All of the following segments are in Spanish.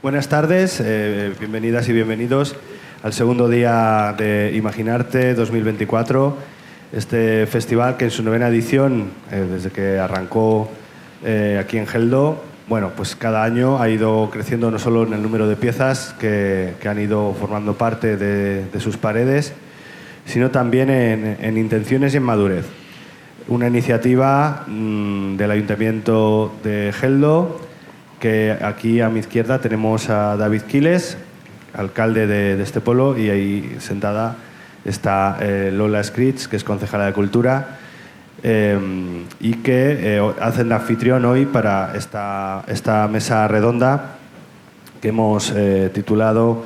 Buenas tardes, bienvenidas y bienvenidos al segundo día de Imaginarte 2024, este festival que en su 9ª edición, desde que arrancó aquí en Geldo, bueno, pues cada año ha ido creciendo no solo en el número de piezas que han ido formando parte de sus paredes, sino también en intenciones y en madurez. Una iniciativa del Ayuntamiento de Geldo, que aquí a mi izquierda tenemos a David Quiles, alcalde de este pueblo, y ahí sentada está Lola Scritch, que es concejala de Cultura, y que hacen de anfitrión hoy para esta mesa redonda que hemos titulado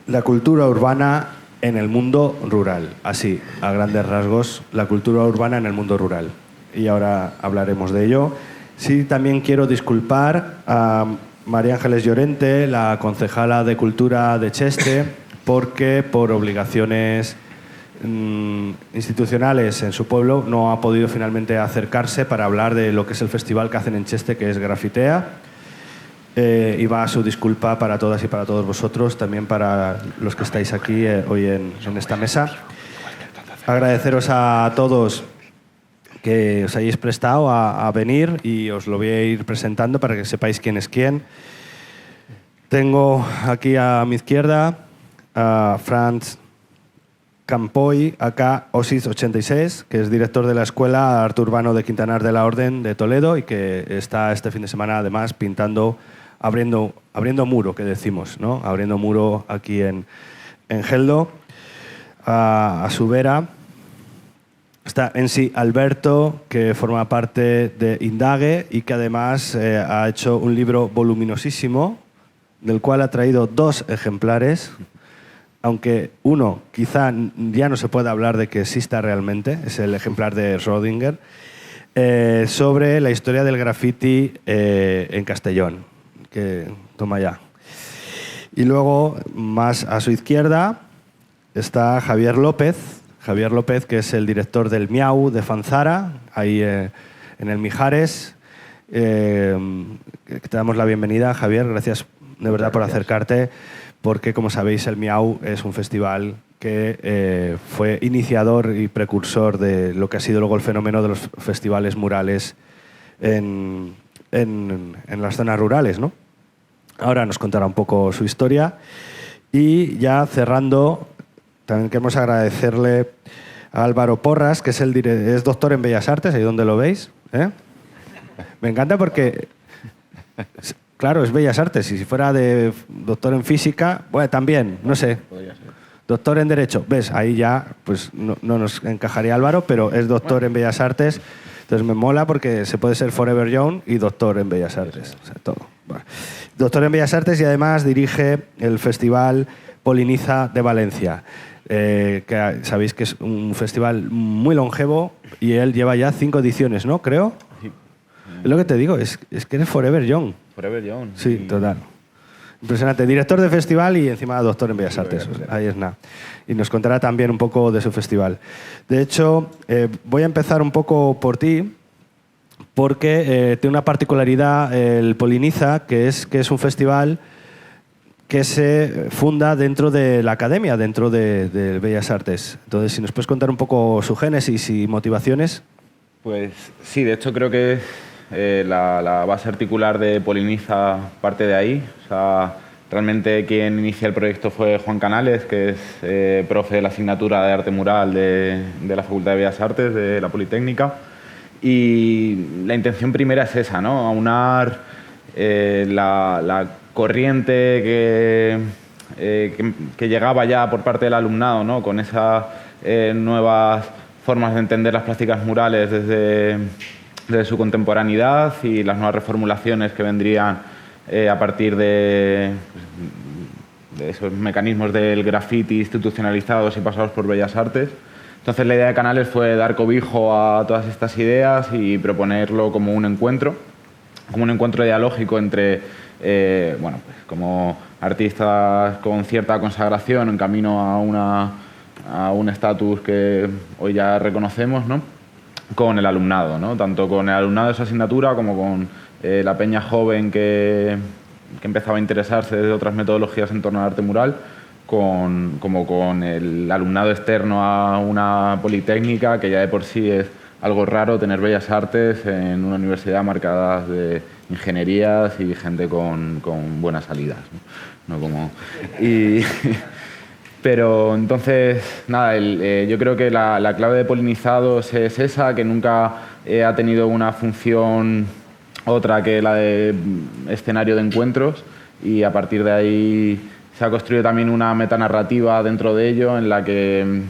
La cultura urbana en el mundo rural. Así, a grandes rasgos, la cultura urbana en el mundo rural. Y ahora hablaremos de ello. Sí, también quiero disculpar a María Ángeles Llorente, la concejala de Cultura de Cheste, porque por obligaciones institucionales en su pueblo no ha podido finalmente acercarse para hablar de lo que es el festival que hacen en Cheste, que es Grafitea. Y va su disculpa para todas y para todos vosotros, también para los que estáis aquí hoy en esta mesa. Agradeceros a todos que os hayáis prestado a venir, y os lo voy a ir presentando para que sepáis quién es quién. Tengo aquí a mi izquierda a Franz Campoy, acá Osis 86, que es director de la Escuela de Arte Urbano de Quintanar de la Orden de Toledo y que está este fin de semana además pintando, abriendo muro, que decimos, ¿no? Abriendo muro aquí en Geldo. A su vera está Ensi Alberto, que forma parte de Indague y que además ha hecho un libro voluminosísimo, del cual ha traído 2 ejemplares, aunque uno quizá ya no se puede hablar de que exista realmente, es el ejemplar de Schrödinger, sobre la historia del graffiti en Castellón, que toma ya. Y luego, más a su izquierda, está Javier López, que es el director del Miau de Fanzara, ahí en el Mijares. Te damos la bienvenida, Javier, gracias de verdad por acercarte, porque como sabéis el Miau es un festival que fue iniciador y precursor de lo que ha sido luego el fenómeno de los festivales murales en las zonas rurales, ¿no? Ahora nos contará un poco su historia. Y ya cerrando, también queremos agradecerle a Álvaro Porras, que es doctor en Bellas Artes, ahí donde lo veis. Me encanta porque, claro, es Bellas Artes, y si fuera de doctor en física, bueno, también, no sé. Doctor en Derecho, ¿ves? Ahí ya pues no nos encajaría Álvaro, pero es doctor en Bellas Artes, entonces me mola porque se puede ser Forever Young y doctor en Bellas Artes, o sea, todo. Bueno. Doctor en Bellas Artes y además dirige el Festival Poliniza de Valencia, que sabéis que es un festival muy longevo y él lleva ya 5 ediciones, ¿no? Creo. Sí. Es lo que te digo, es que eres Forever Young. Forever Young. Sí, total. Impresionante. Director de festival y encima doctor en Bellas Artes. Ahí es nada. Y nos contará también un poco de su festival. De hecho, voy a empezar un poco por ti, porque tiene una particularidad el Poliniza, que es un festival que se funda dentro de la academia, dentro de Bellas Artes. Entonces, si nos puedes contar un poco su génesis y motivaciones. Pues sí, de hecho creo que la base articular de Poliniza parte de ahí. O sea, realmente quien inicia el proyecto fue Juan Canales, que es profe de la asignatura de Arte Mural de la Facultad de Bellas Artes de la Politécnica. Y la intención primera es esa, ¿no? Aunar la corriente que llegaba ya por parte del alumnado, ¿no? Con esas nuevas formas de entender las prácticas murales desde su contemporaneidad y las nuevas reformulaciones que vendrían a partir de esos mecanismos del graffiti institucionalizados y pasados por Bellas Artes. Entonces la idea de Canales fue dar cobijo a todas estas ideas y proponerlo como un encuentro dialógico entre bueno, pues como artistas con cierta consagración en camino a un estatus que hoy ya reconocemos, ¿no? Con el alumnado, ¿no? Tanto con el alumnado de esa asignatura como con la peña joven que que empezaba a interesarse de otras metodologías en torno al arte mural, como con el alumnado externo a una politécnica, que ya de por sí es algo raro tener bellas artes en una universidad marcada de ingenierías y gente con buenas salidas, ¿no? No como... Pero entonces, nada, yo creo que la clave de Polinizados es esa, que nunca ha tenido una función otra que la de escenario de encuentros, y a partir de ahí se ha construido también una metanarrativa dentro de ello, en la que,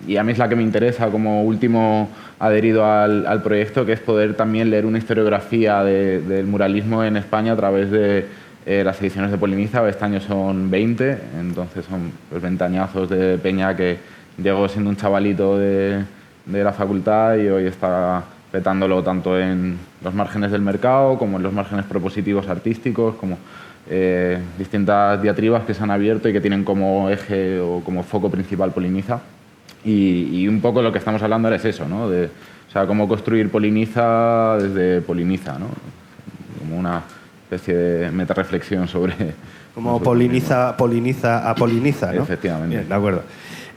y a mí es la que me interesa como último adherido al proyecto, que es poder también leer una historiografía del muralismo en España a través de las ediciones de Poliniza. Este año son 20, entonces son pues 20 añazos de peña que llegó siendo un chavalito de la facultad y hoy está petándolo tanto en los márgenes del mercado como en los márgenes propositivos artísticos, como distintas diatribas que se han abierto y que tienen como eje o como foco principal Poliniza. Y un poco lo que estamos hablando ahora es eso, ¿no? O sea, cómo construir Poliniza desde Poliniza, ¿no? Como una especie de metarreflexión sobre... Como poliniza a poliniza, ¿no? Efectivamente. Bien, de acuerdo.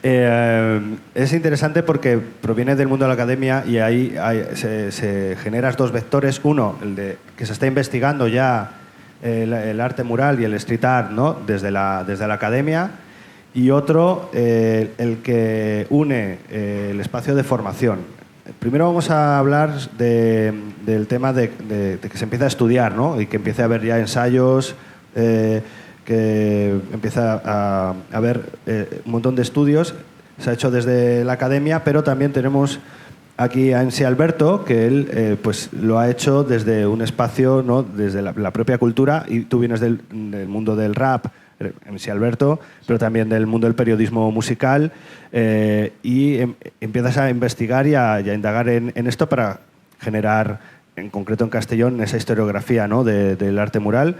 Es interesante porque proviene del mundo de la academia y ahí se generan dos vectores. Uno, el de que se está investigando ya el arte mural y el street art, ¿no? desde la academia, y otro, el que une el espacio de formación. Primero vamos a hablar del tema de que se empieza a estudiar, ¿no? Y que empiece a haber ya ensayos, que empieza a haber un montón de estudios. Se ha hecho desde la academia, pero también tenemos aquí a Ensi Alberto, que él pues lo ha hecho desde un espacio, ¿no? Desde la propia cultura, y tú vienes del mundo del rap, Ensi Alberto, pero también del mundo del periodismo musical, y empiezas a investigar y a indagar en esto para generar, en concreto en Castellón, esa historiografía, ¿no? del arte mural.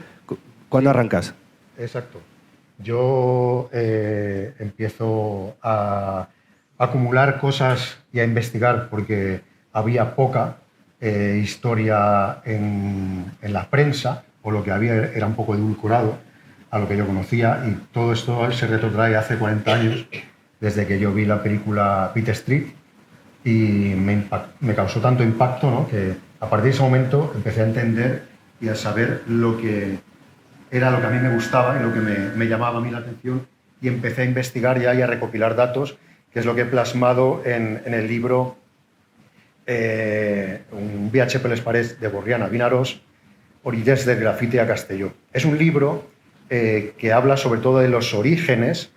¿Cuándo arrancas? Exacto. Yo empiezo a acumular cosas y a investigar porque había poca historia en la prensa, o lo que había era un poco edulcorado a lo que yo conocía, y todo esto se retrotrae hace 40 años, desde que yo vi la película Beat Street, y me causó tanto impacto, ¿no? Que a partir de ese momento empecé a entender y a saber lo que era lo que a mí me gustaba y lo que me llamaba a mí la atención, y empecé a investigar ya y a recopilar datos, que es lo que he plasmado en el libro un viatge per les parets de Borriana Vinaròs, Orígens del grafiti a Castelló. Es un libro que habla sobre todo de los orígenes,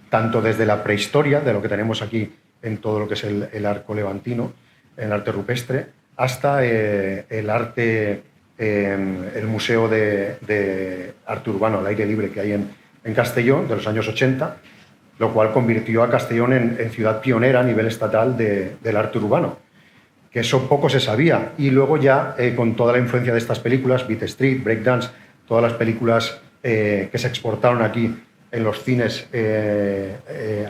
tanto desde la prehistoria, de lo que tenemos aquí en todo lo que es el arco levantino, el arte rupestre, hasta el arte, el Museo de Arte Urbano al aire libre que hay en Castellón, de los años 80, lo cual convirtió a Castellón en ciudad pionera a nivel estatal del arte urbano, que eso poco se sabía. Y luego ya, con toda la influencia de estas películas, Beat Street, Breakdance, todas las películas que se exportaron aquí en los cines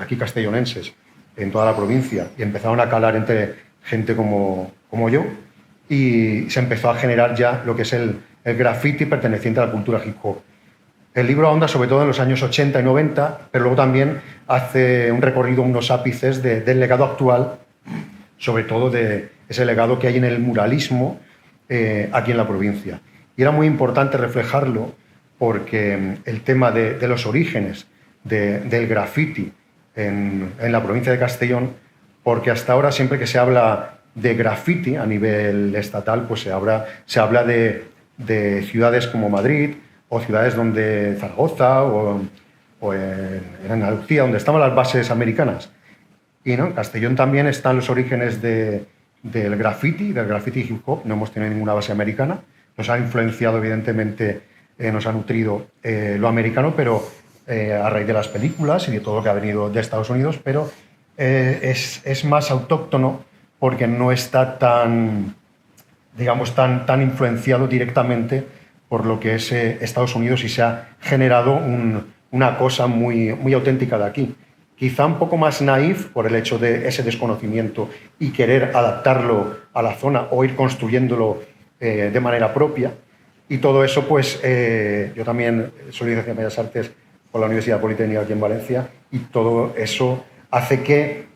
aquí castellonenses, en toda la provincia, y empezaron a calar entre gente como yo, y se empezó a generar ya lo que es el graffiti perteneciente a la cultura hip hop. El libro ahonda sobre todo en los años 80 y 90, pero luego también hace un recorrido, unos ápices del legado actual, sobre todo de ese legado que hay en el muralismo aquí en la provincia. Y era muy importante reflejarlo porque el tema de los orígenes del graffiti en la provincia de Castellón, porque hasta ahora siempre que se habla de graffiti a nivel estatal, pues se habla de ciudades como Madrid, o ciudades donde Zaragoza o en Andalucía, donde estaban las bases americanas. Y ¿no? En Castellón también están los orígenes del graffiti hip hop. No hemos tenido ninguna base americana. Nos ha influenciado, evidentemente, nos ha nutrido lo americano, pero a raíz de las películas y de todo lo que ha venido de Estados Unidos, pero es más autóctono porque no está tan, digamos, tan influenciado directamente por lo que es Estados Unidos, y se ha generado una cosa muy, muy auténtica de aquí. Quizá un poco más naif por el hecho de ese desconocimiento y querer adaptarlo a la zona o ir construyéndolo de manera propia, Y todo eso, pues yo también soy licenciado en Bellas Artes por la Universidad Politécnica aquí en Valencia, y todo eso hace que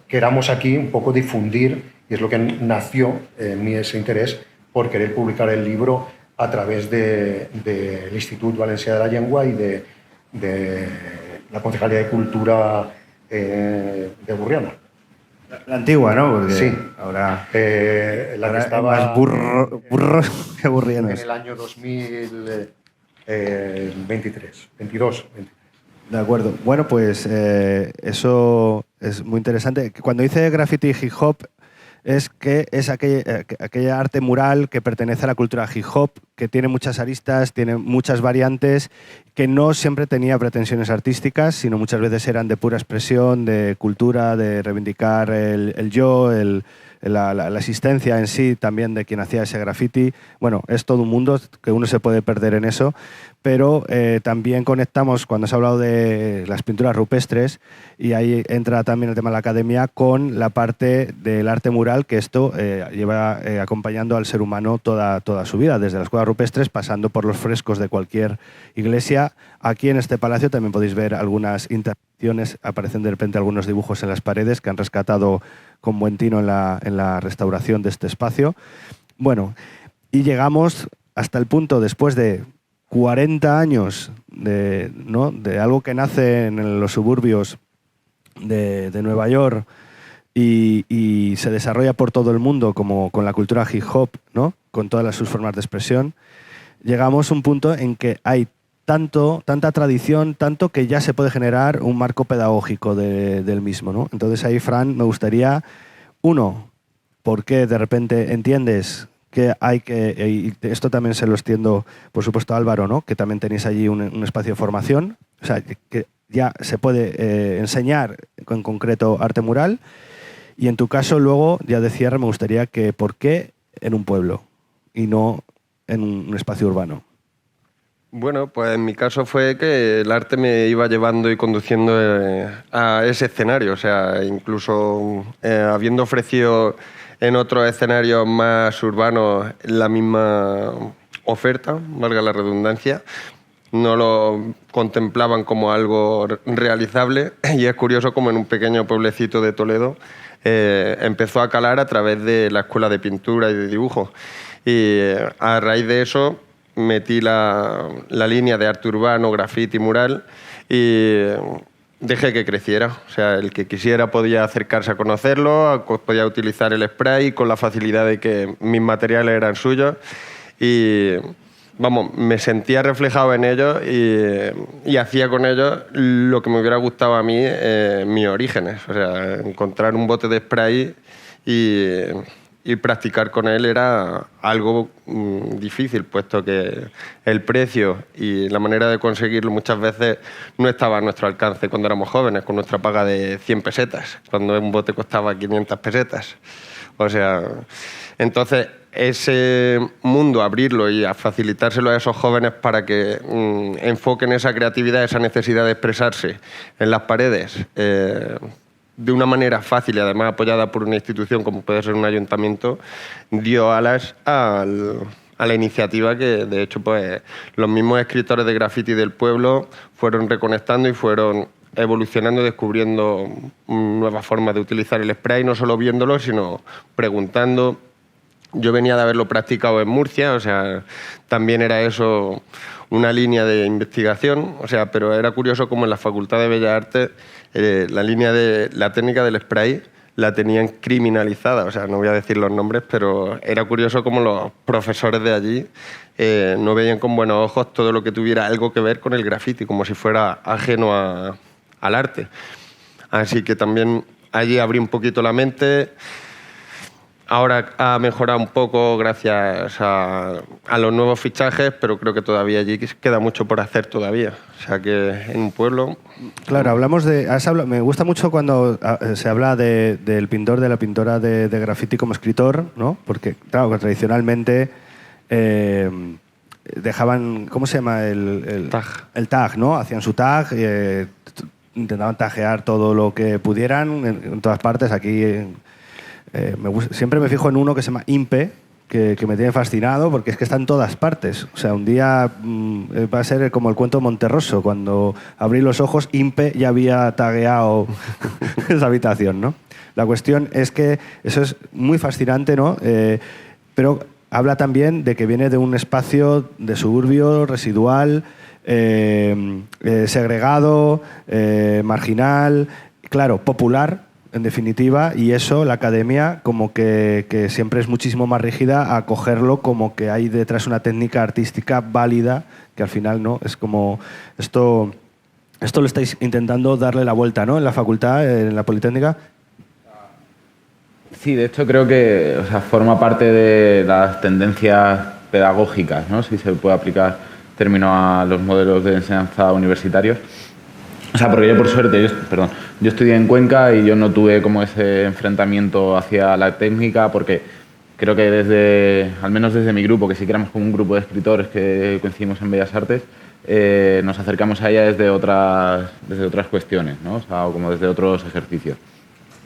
queramos aquí un poco difundir, y es lo que nació en mí ese interés por querer publicar el libro a través del Institut Valencià de la Llengua y de la Concejalía de Cultura de Burriana. La antigua, ¿no? Porque sí. Ahora, la que estaba más burros que burrianos. en el año 2023, 22. De acuerdo. Bueno, pues eso es muy interesante. Cuando dice graffiti hip hop, es que es aquella arte mural que pertenece a la cultura hip hop, que tiene muchas aristas, tiene muchas variantes, que no siempre tenía pretensiones artísticas, sino muchas veces eran de pura expresión, de cultura, de reivindicar el yo, la existencia en sí también de quien hacía ese graffiti. Bueno, es todo un mundo que uno se puede perder en eso, pero también conectamos, cuando se ha hablado de las pinturas rupestres, y ahí entra también el tema de la academia, con la parte del arte mural, que esto lleva acompañando al ser humano toda su vida, desde las cuevas rupestres, pasando por los frescos de cualquier iglesia. Aquí en este palacio también podéis ver algunas interacciones, aparecen de repente algunos dibujos en las paredes que han rescatado con buen tino en la restauración de este espacio. Bueno, y llegamos hasta el punto, después de 40 años de algo que nace en los suburbios de Nueva York y se desarrolla por todo el mundo, como con la cultura hip hop, ¿no? Con todas sus formas de expresión, llegamos a un punto en que hay tanta tradición, tanto que ya se puede generar un marco pedagógico del mismo, ¿no? Entonces ahí, Fran, me gustaría, uno, ¿por qué de repente entiendes que hay que, y esto también se lo extiendo, por supuesto, a Álvaro, ¿no? Que también tenéis allí un espacio de formación, o sea, que ya se puede enseñar en concreto arte mural, y en tu caso luego, ya de cierre, me gustaría que ¿por qué en un pueblo y no en un espacio urbano? Bueno, pues en mi caso fue que el arte me iba llevando y conduciendo a ese escenario, o sea, incluso habiendo ofrecido en otros escenarios más urbanos la misma oferta, valga la redundancia, no lo contemplaban como algo realizable, y es curioso como en un pequeño pueblecito de Toledo empezó a calar a través de la escuela de pintura y de dibujo, y a raíz de eso metí la línea de arte urbano, graffiti, mural, y dejé que creciera. O sea, el que quisiera podía acercarse a conocerlo, podía utilizar el spray con la facilidad de que mis materiales eran suyos, y vamos, me sentía reflejado en ellos y hacía con ellos lo que me hubiera gustado a mí, mis orígenes. O sea, encontrar un bote de spray y practicar con él era algo difícil, puesto que el precio y la manera de conseguirlo muchas veces no estaba a nuestro alcance cuando éramos jóvenes, con nuestra paga de 100 pesetas, cuando un bote costaba 500 pesetas. O sea, entonces ese mundo, abrirlo y a facilitárselo a esos jóvenes para que enfoquen esa creatividad, esa necesidad de expresarse en las paredes, de una manera fácil y además apoyada por una institución como puede ser un ayuntamiento, dio alas a la iniciativa que, de hecho, pues los mismos escritores de graffiti del pueblo fueron reconectando y fueron evolucionando, descubriendo nuevas formas de utilizar el spray, no solo viéndolo, sino preguntando. Yo venía de haberlo practicado en Murcia, o sea, también era eso una línea de investigación, o sea, pero era curioso como en la Facultad de Bellas Artes la técnica del spray la tenían criminalizada, o sea, no voy a decir los nombres, pero era curioso como los profesores de allí no veían con buenos ojos todo lo que tuviera algo que ver con el graffiti, como si fuera ajeno al arte. Así que también allí abrí un poquito la mente. Ahora ha mejorado un poco gracias a los nuevos fichajes, pero creo que todavía allí queda mucho por hacer todavía. O sea que en un pueblo... Claro, hablamos de... Me gusta mucho cuando se habla del pintor, de la pintora de graffiti como escritor, ¿no? Porque, claro, tradicionalmente dejaban... ¿Cómo se llama? El tag. El tag, ¿no? Hacían su tag, intentaban taguear todo lo que pudieran en todas partes. Aquí... siempre me fijo en uno que se llama Impe, que me tiene fascinado porque es que está en todas partes. O sea, un día va a ser como el cuento de Monterroso, cuando abrí los ojos, Impe ya había tagueado esa habitación, ¿no? La cuestión es que eso es muy fascinante, ¿no? Pero habla también de que viene de un espacio de suburbio residual, segregado, marginal, claro, popular, en definitiva, y eso la academia como que siempre es muchísimo más rígida a cogerlo como que hay detrás una técnica artística válida, que al final no es como esto lo estáis intentando darle la vuelta, ¿no? En la facultad, en la Politécnica. Sí, de hecho creo que forma parte de las tendencias pedagógicas, ¿no? Si se puede aplicar término a los modelos de enseñanza universitarios. O sea, porque yo por suerte, yo estudié en Cuenca y yo no tuve como ese enfrentamiento hacia la técnica, porque creo que al menos desde mi grupo, que sí que éramos como un grupo de escritores que coincidimos en Bellas Artes, nos acercamos a ella desde otras cuestiones, ¿no? O sea, como desde otros ejercicios.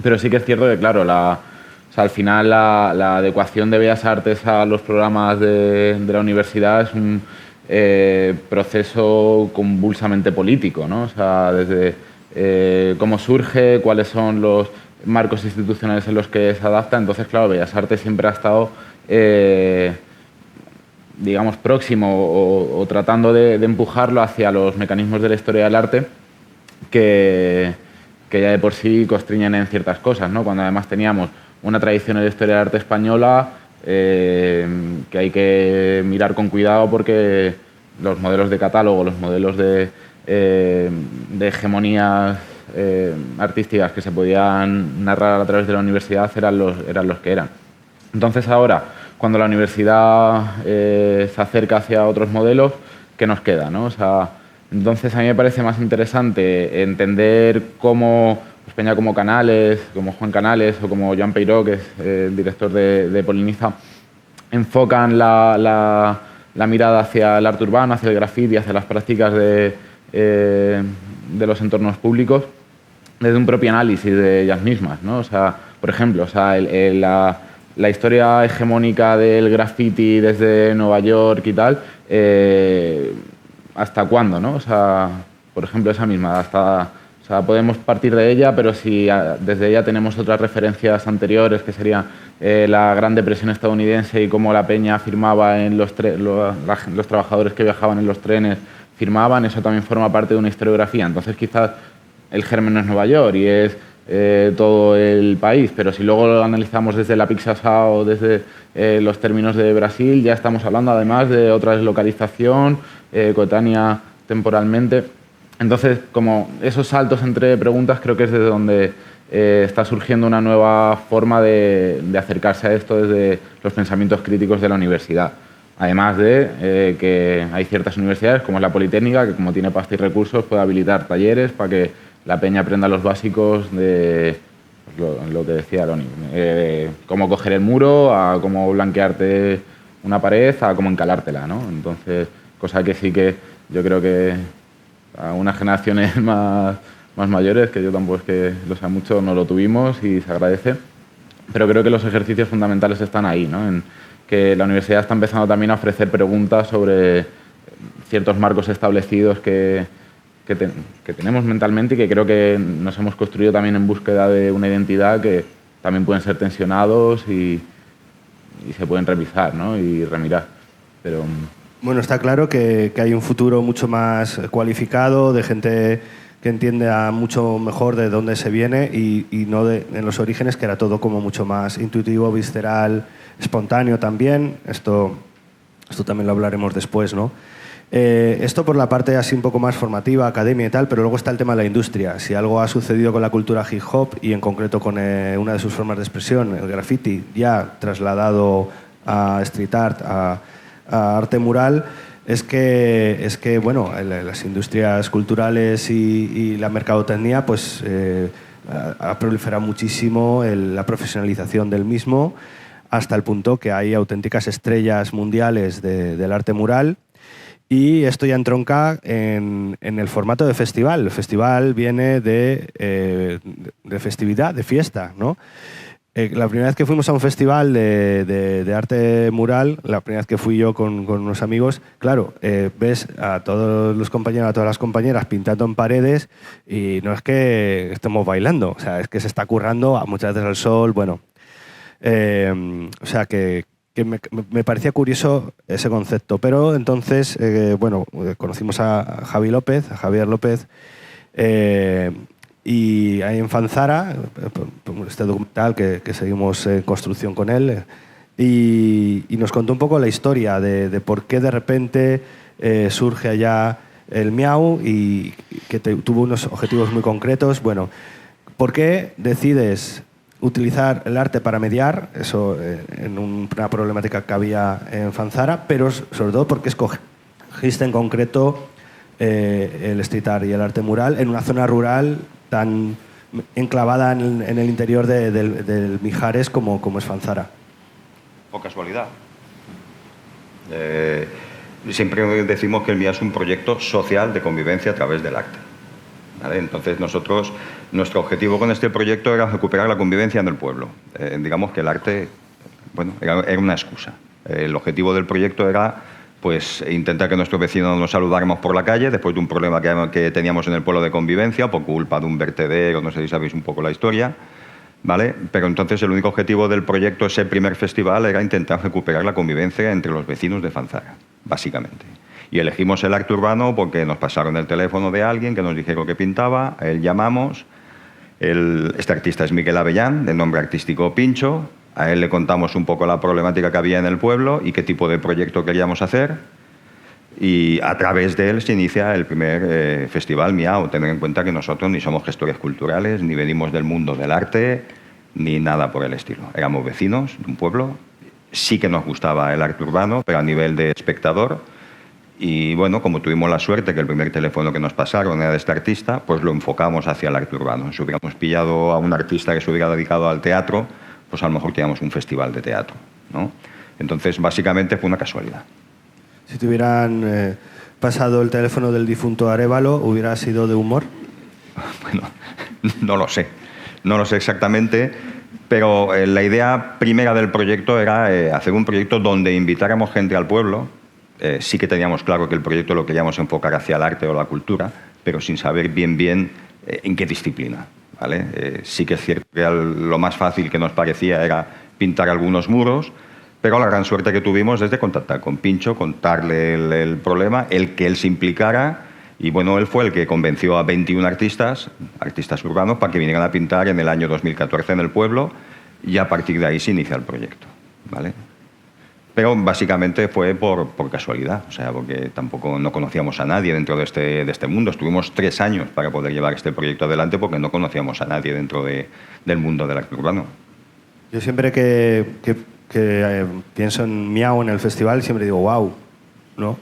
Pero sí que es cierto que, claro, al final la adecuación de Bellas Artes a los programas de la universidad es un proceso convulsamente político, ¿no? O sea, desde cómo surge, cuáles son los marcos institucionales en los que se adapta. Entonces, claro, Bellas Artes siempre ha estado, digamos, próximo o tratando de empujarlo hacia los mecanismos de la historia del arte que ya de por sí constriñen en ciertas cosas, ¿no? Cuando además teníamos una tradición en la historia del arte española que hay que mirar con cuidado porque los modelos de catálogo, los modelos de hegemonías artísticas que se podían narrar a través de la universidad eran los que eran. Entonces ahora, cuando la universidad se acerca hacia otros modelos, ¿qué nos queda, ¿no? O sea, entonces a mí me parece más interesante entender cómo Peña como Canales, como Juan Canales o como Joan Peiró, que es el director de Poliniza, enfocan la mirada hacia el arte urbano, hacia el graffiti, hacia las prácticas de los entornos públicos desde un propio análisis de ellas mismas, ¿no? O sea, por ejemplo, o sea, la historia hegemónica del graffiti desde Nueva York y tal, ¿hasta cuándo, no? O sea, por ejemplo, esa misma, o sea, podemos partir de ella, pero si desde ella tenemos otras referencias anteriores, que sería la Gran Depresión estadounidense y cómo la peña firmaba en los trabajadores que viajaban en los trenes firmaban, eso también forma parte de una historiografía. Entonces, quizás el germen no es Nueva York y es todo el país, pero si luego lo analizamos desde la Pixasá o desde los términos de Brasil, ya estamos hablando además de otra deslocalización coetánea temporalmente. Entonces, como esos saltos entre preguntas, creo que es desde donde está surgiendo una nueva forma de acercarse a esto desde los pensamientos críticos de la universidad. Además de que hay ciertas universidades, como es la Politécnica, que como tiene pasta y recursos, puede habilitar talleres para que la peña aprenda los básicos de lo que decía Loni, cómo coger el muro, a cómo blanquearte una pared, a cómo encalártela, ¿no? Entonces, cosa que sí que yo creo que a unas generaciones más mayores, que yo tampoco es que lo sea mucho, no lo tuvimos y se agradece, pero creo que los ejercicios fundamentales están ahí, ¿no? En que la universidad está empezando también a ofrecer preguntas sobre ciertos marcos establecidos que tenemos mentalmente y que creo que nos hemos construido también en búsqueda de una identidad que también pueden ser tensionados y se pueden revisar, ¿no? Y remirar. Pero bueno, está claro que hay un futuro mucho más cualificado, de gente que entiende mucho mejor de dónde se viene y no en los orígenes, que era todo como mucho más intuitivo, visceral, espontáneo también. Esto también lo hablaremos después, ¿no? Esto por la parte así un poco más formativa, academia y tal, pero luego está el tema de la industria. Si algo ha sucedido con la cultura hip hop y en concreto con una de sus formas de expresión, el graffiti, ya trasladado a street art, a arte mural, es que bueno, las industrias culturales y la mercadotecnia pues ha proliferado muchísimo la profesionalización del mismo, hasta el punto que hay auténticas estrellas mundiales del arte mural. Y esto ya entronca en el formato de festival. El festival viene de festividad, de fiesta, ¿no? La primera vez que fuimos a un festival de arte mural, la primera vez que fui yo con unos amigos, claro, ves a todos los compañeros, a todas las compañeras pintando en paredes y no es que estemos bailando, o sea, es que se está currando muchas veces al sol, bueno. O sea, que me parecía curioso ese concepto. Pero entonces, bueno, conocimos a Javier López, y ahí en Fanzara, este documental que seguimos en construcción con él, y nos contó un poco la historia de por qué de repente surge allá el Miau y que tuvo unos objetivos muy concretos. Bueno, ¿por qué decides utilizar el arte para mediar? Eso en una problemática que había en Fanzara, pero sobre todo porque escogiste en concreto el street art y el arte mural en una zona rural tan enclavada en el interior del Mijares como es Fanzara. Por casualidad. Siempre decimos que el MIA es un proyecto social de convivencia a través del arte. ¿Vale? Entonces nuestro objetivo con este proyecto era recuperar la convivencia en el pueblo. Digamos que el arte, bueno, era una excusa. El objetivo del proyecto era pues intentar que nuestros vecinos nos saludáramos por la calle después de un problema que teníamos en el pueblo de convivencia por culpa de un vertedero, no sé si sabéis un poco la historia, ¿vale? Pero entonces el único objetivo del proyecto, ese primer festival, era intentar recuperar la convivencia entre los vecinos de Fanzara, básicamente. Y elegimos el arte urbano porque nos pasaron el teléfono de alguien que nos dijeron que pintaba, a él llamamos, este artista es Miguel Avellán, de nombre artístico Pincho. A él le contamos un poco la problemática que había en el pueblo y qué tipo de proyecto queríamos hacer. Y a través de él se inicia el primer festival Miau. Tener en cuenta que nosotros ni somos gestores culturales, ni venimos del mundo del arte, ni nada por el estilo. Éramos vecinos de un pueblo. Sí que nos gustaba el arte urbano, pero a nivel de espectador. Y bueno, como tuvimos la suerte que el primer teléfono que nos pasaron era de este artista, pues lo enfocamos hacia el arte urbano. Si hubiéramos pillado a un artista que se hubiera dedicado al teatro, pues a lo mejor teníamos un festival de teatro, ¿no? Entonces, básicamente fue una casualidad. Si te hubieran pasado el teléfono del difunto Arévalo, ¿hubiera sido de humor? Bueno, no lo sé exactamente, pero la idea primera del proyecto era hacer un proyecto donde invitáramos gente al pueblo. Sí que teníamos claro que el proyecto lo queríamos enfocar hacia el arte o la cultura, pero sin saber bien en qué disciplina. ¿Vale? Sí que es cierto que lo más fácil que nos parecía era pintar algunos muros, pero la gran suerte que tuvimos es de contactar con Pincho, contarle el problema, que él se implicara, y bueno, él fue el que convenció a 21 artistas urbanos, para que vinieran a pintar en el año 2014 en el pueblo, y a partir de ahí se inicia el proyecto. ¿Vale? Pero básicamente fue por casualidad, o sea, porque tampoco no conocíamos a nadie dentro de este mundo. Estuvimos 3 años para poder llevar este proyecto adelante porque no conocíamos a nadie dentro del mundo del arte urbano. Yo siempre que pienso en Miau en el festival, siempre digo, wow, ¿no?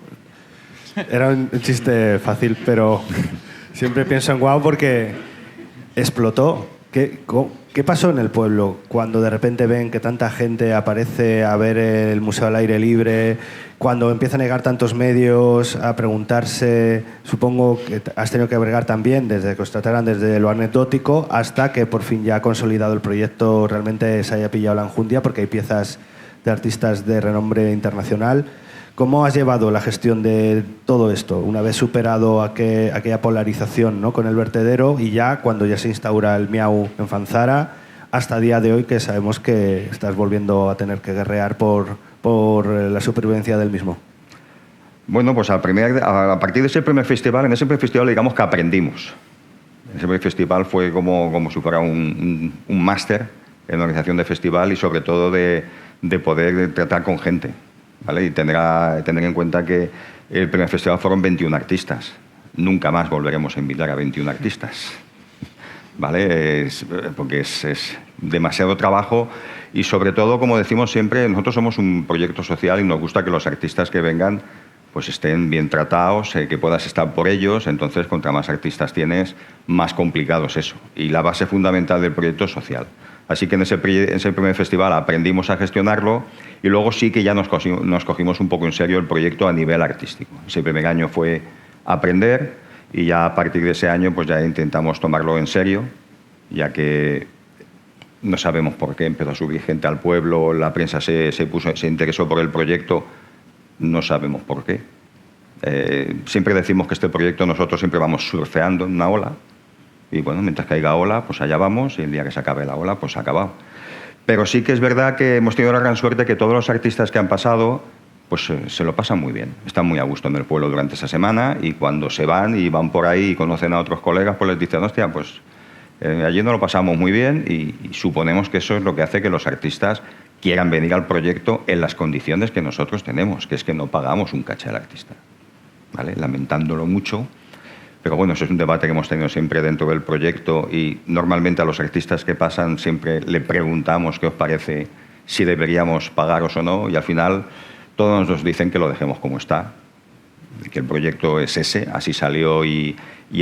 Era un chiste fácil, pero siempre pienso en wow porque explotó. ¿Qué pasó en el pueblo cuando de repente ven que tanta gente aparece a ver el museo al aire libre, cuando empiezan a llegar tantos medios a preguntarse? Supongo que has tenido que bregar también desde que os trataran desde lo anecdótico hasta que por fin ya ha consolidado el proyecto, realmente se haya pillado la enjundia, porque hay piezas de artistas de renombre internacional. ¿Cómo has llevado la gestión de todo esto una vez superado aquella polarización, ¿no?, con el vertedero, y ya cuando ya se instaura el Miau en Fanzara, hasta el día de hoy, que sabemos que estás volviendo a tener que guerrear por la supervivencia del mismo? Bueno, pues a partir de ese primer festival, en ese primer festival digamos que aprendimos. Ese primer festival fue como si fuera un máster en organización de festival y sobre todo de poder tratar con gente. ¿Vale? Y tener en cuenta que el primer festival fueron 21 artistas. Nunca más volveremos a invitar a 21 artistas. ¿Vale? Porque es demasiado trabajo y sobre todo, como decimos siempre, nosotros somos un proyecto social y nos gusta que los artistas que vengan pues estén bien tratados, que puedas estar por ellos. Entonces, contra más artistas tienes, más complicado es eso. Y la base fundamental del proyecto es social. Así que en ese primer festival aprendimos a gestionarlo y luego sí que ya nos cogimos un poco en serio el proyecto a nivel artístico. Ese primer año fue aprender y ya a partir de ese año pues ya intentamos tomarlo en serio, ya que no sabemos por qué empezó a subir gente al pueblo, la prensa se interesó por el proyecto, no sabemos por qué. Siempre decimos que este proyecto nosotros siempre vamos surfeando en una ola y bueno, mientras caiga ola, pues allá vamos y el día que se acabe la ola, pues se ha acabado. Pero sí que es verdad que hemos tenido la gran suerte que todos los artistas que han pasado pues se lo pasan muy bien, están muy a gusto en el pueblo durante esa semana y cuando se van y van por ahí y conocen a otros colegas, pues les dicen, hostia, pues allí nos lo pasamos muy bien y suponemos que eso es lo que hace que los artistas quieran venir al proyecto en las condiciones que nosotros tenemos, que es que no pagamos un caché al artista, ¿vale? Lamentándolo mucho, pero bueno, eso es un debate que hemos tenido siempre dentro del proyecto y normalmente a los artistas que pasan siempre le preguntamos qué os parece, si deberíamos pagaros o no, y al final todos nos dicen que lo dejemos como está, que el proyecto es ese, así salió y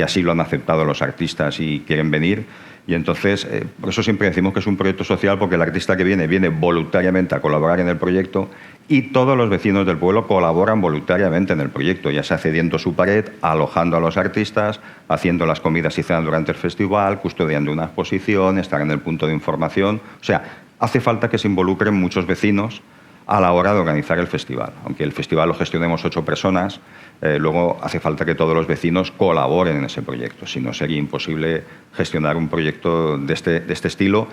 así lo han aceptado los artistas y quieren venir. Y entonces, por eso siempre decimos que es un proyecto social, porque el artista que viene voluntariamente a colaborar en el proyecto y todos los vecinos del pueblo colaboran voluntariamente en el proyecto, ya sea cediendo su pared, alojando a los artistas, haciendo las comidas y cenas durante el festival, custodiando una exposición, estar en el punto de información. O sea, hace falta que se involucren muchos vecinos a la hora de organizar el festival. Aunque el festival lo gestionemos 8 personas, luego hace falta que todos los vecinos colaboren en ese proyecto. Si no, sería imposible gestionar un proyecto de este estilo,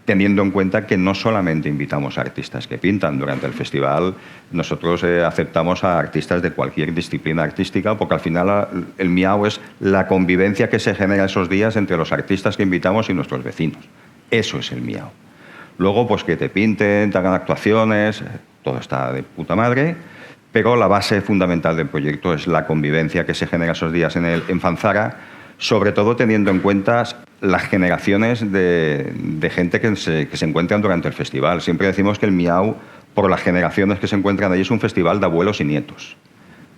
teniendo en cuenta que no solamente invitamos a artistas que pintan. Durante el festival nosotros aceptamos a artistas de cualquier disciplina artística, porque al final el Miau es la convivencia que se genera esos días entre los artistas que invitamos y nuestros vecinos. Eso es el Miau. Luego, pues que te pinten, te hagan actuaciones, todo está de puta madre, pero la base fundamental del proyecto es la convivencia que se genera esos días en Fanzara, sobre todo teniendo en cuenta las generaciones de gente que se encuentran durante el festival. Siempre decimos que el Miau, por las generaciones que se encuentran allí, es un festival de abuelos y nietos,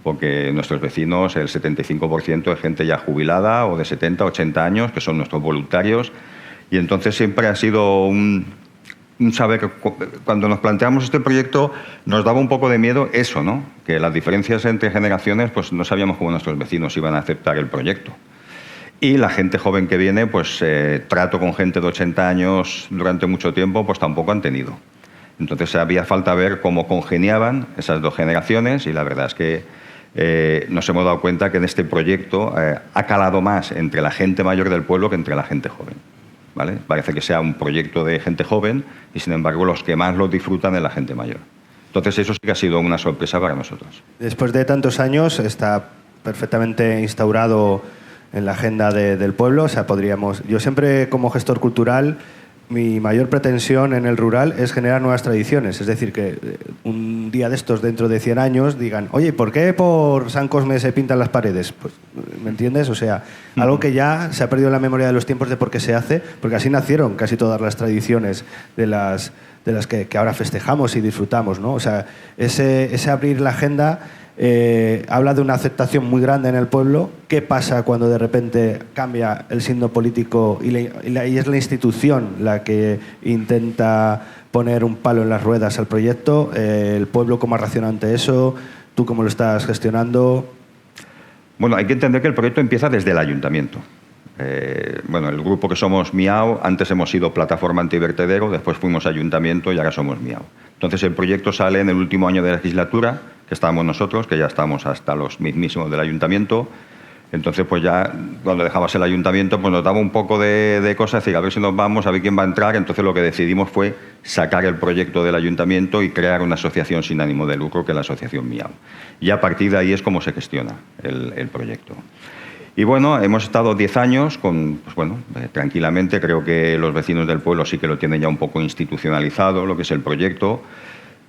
porque nuestros vecinos, el 75% es gente ya jubilada o de 70, 80 años, que son nuestros voluntarios, y entonces siempre ha sido un saber que cuando nos planteamos este proyecto nos daba un poco de miedo eso, ¿no? Que las diferencias entre generaciones, pues no sabíamos cómo nuestros vecinos iban a aceptar el proyecto. Y la gente joven que viene, pues trato con gente de 80 años durante mucho tiempo, pues tampoco han tenido. Entonces había falta ver cómo congeniaban esas dos generaciones y la verdad es que nos hemos dado cuenta que en este proyecto ha calado más entre la gente mayor del pueblo que entre la gente joven. ¿Vale? Parece que sea un proyecto de gente joven y, sin embargo, los que más lo disfrutan es la gente mayor. Entonces, eso sí que ha sido una sorpresa para nosotros. Después de tantos años, está perfectamente instaurado en la agenda del pueblo. O sea, yo siempre, como gestor cultural, mi mayor pretensión en el rural es generar nuevas tradiciones. Es decir, que un día de estos, dentro de 100 años, digan, oye, ¿por qué por San Cosme se pintan las paredes? Pues, ¿me entiendes? O sea, algo que ya se ha perdido en la memoria de los tiempos de por qué se hace, porque así nacieron casi todas las tradiciones de las que ahora festejamos y disfrutamos, ¿no? O sea, ese abrir la agenda habla de una aceptación muy grande en el pueblo. ¿Qué pasa cuando de repente cambia el signo político y es la institución la que intenta poner un palo en las ruedas al proyecto? ¿El pueblo cómo ha reaccionado ante eso? ¿Tú cómo lo estás gestionando? Bueno, hay que entender que el proyecto empieza desde el ayuntamiento. Bueno, el grupo que somos Miau, antes hemos sido Plataforma Antivertedero, después fuimos Ayuntamiento y ahora somos Miau. Entonces el proyecto sale en el último año de legislatura, que estábamos nosotros, que ya estamos hasta los mismísimos del Ayuntamiento. Entonces, pues ya cuando dejabas el Ayuntamiento, pues nos daba un poco de cosas, decir, a ver si nos vamos, a ver quién va a entrar. Entonces lo que decidimos fue sacar el proyecto del Ayuntamiento y crear una asociación sin ánimo de lucro, que es la Asociación Miau. Y a partir de ahí es como se gestiona el proyecto. Y bueno, hemos estado 10 años tranquilamente. Creo que los vecinos del pueblo sí que lo tienen ya un poco institucionalizado, lo que es el proyecto.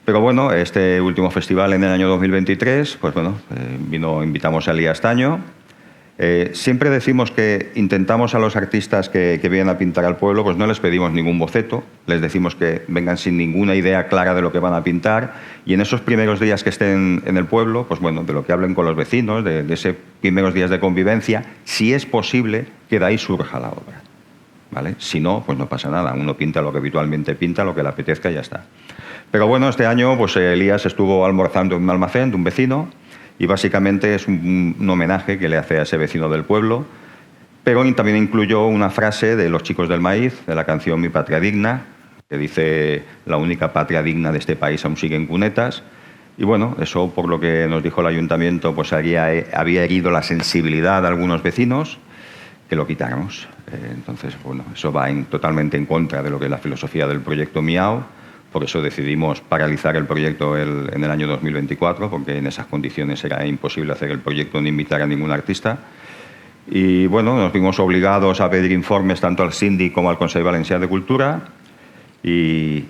Pero bueno, este último festival en el año 2023, pues bueno, invitamos a Elías Taño. Siempre decimos que intentamos a los artistas que vienen a pintar al pueblo, pues no les pedimos ningún boceto, les decimos que vengan sin ninguna idea clara de lo que van a pintar y en esos primeros días que estén en el pueblo, pues bueno, de lo que hablen con los vecinos, de esos primeros días de convivencia, si es posible que de ahí surja la obra, ¿vale? Si no, pues no pasa nada, uno pinta lo que habitualmente pinta, lo que le apetezca y ya está. Pero bueno, este año pues Elías estuvo almorzando en un almacén de un vecino y básicamente es un homenaje que le hace a ese vecino del pueblo. pero también incluyó una frase de Los Chicos del Maíz, de la canción Mi Patria Digna, que dice: la única patria digna de este país aún sigue en cunetas. Y bueno, eso, por lo que nos dijo el ayuntamiento, pues había herido la sensibilidad de algunos vecinos, que lo quitáramos. Entonces, bueno, eso va totalmente en contra de lo que es la filosofía del proyecto Miau. Por eso decidimos paralizar el proyecto en el año 2024, porque en esas condiciones era imposible hacer el proyecto ni invitar a ningún artista. Y bueno, nos vimos obligados a pedir informes tanto al Síndic como al Consell Valencià de Cultura y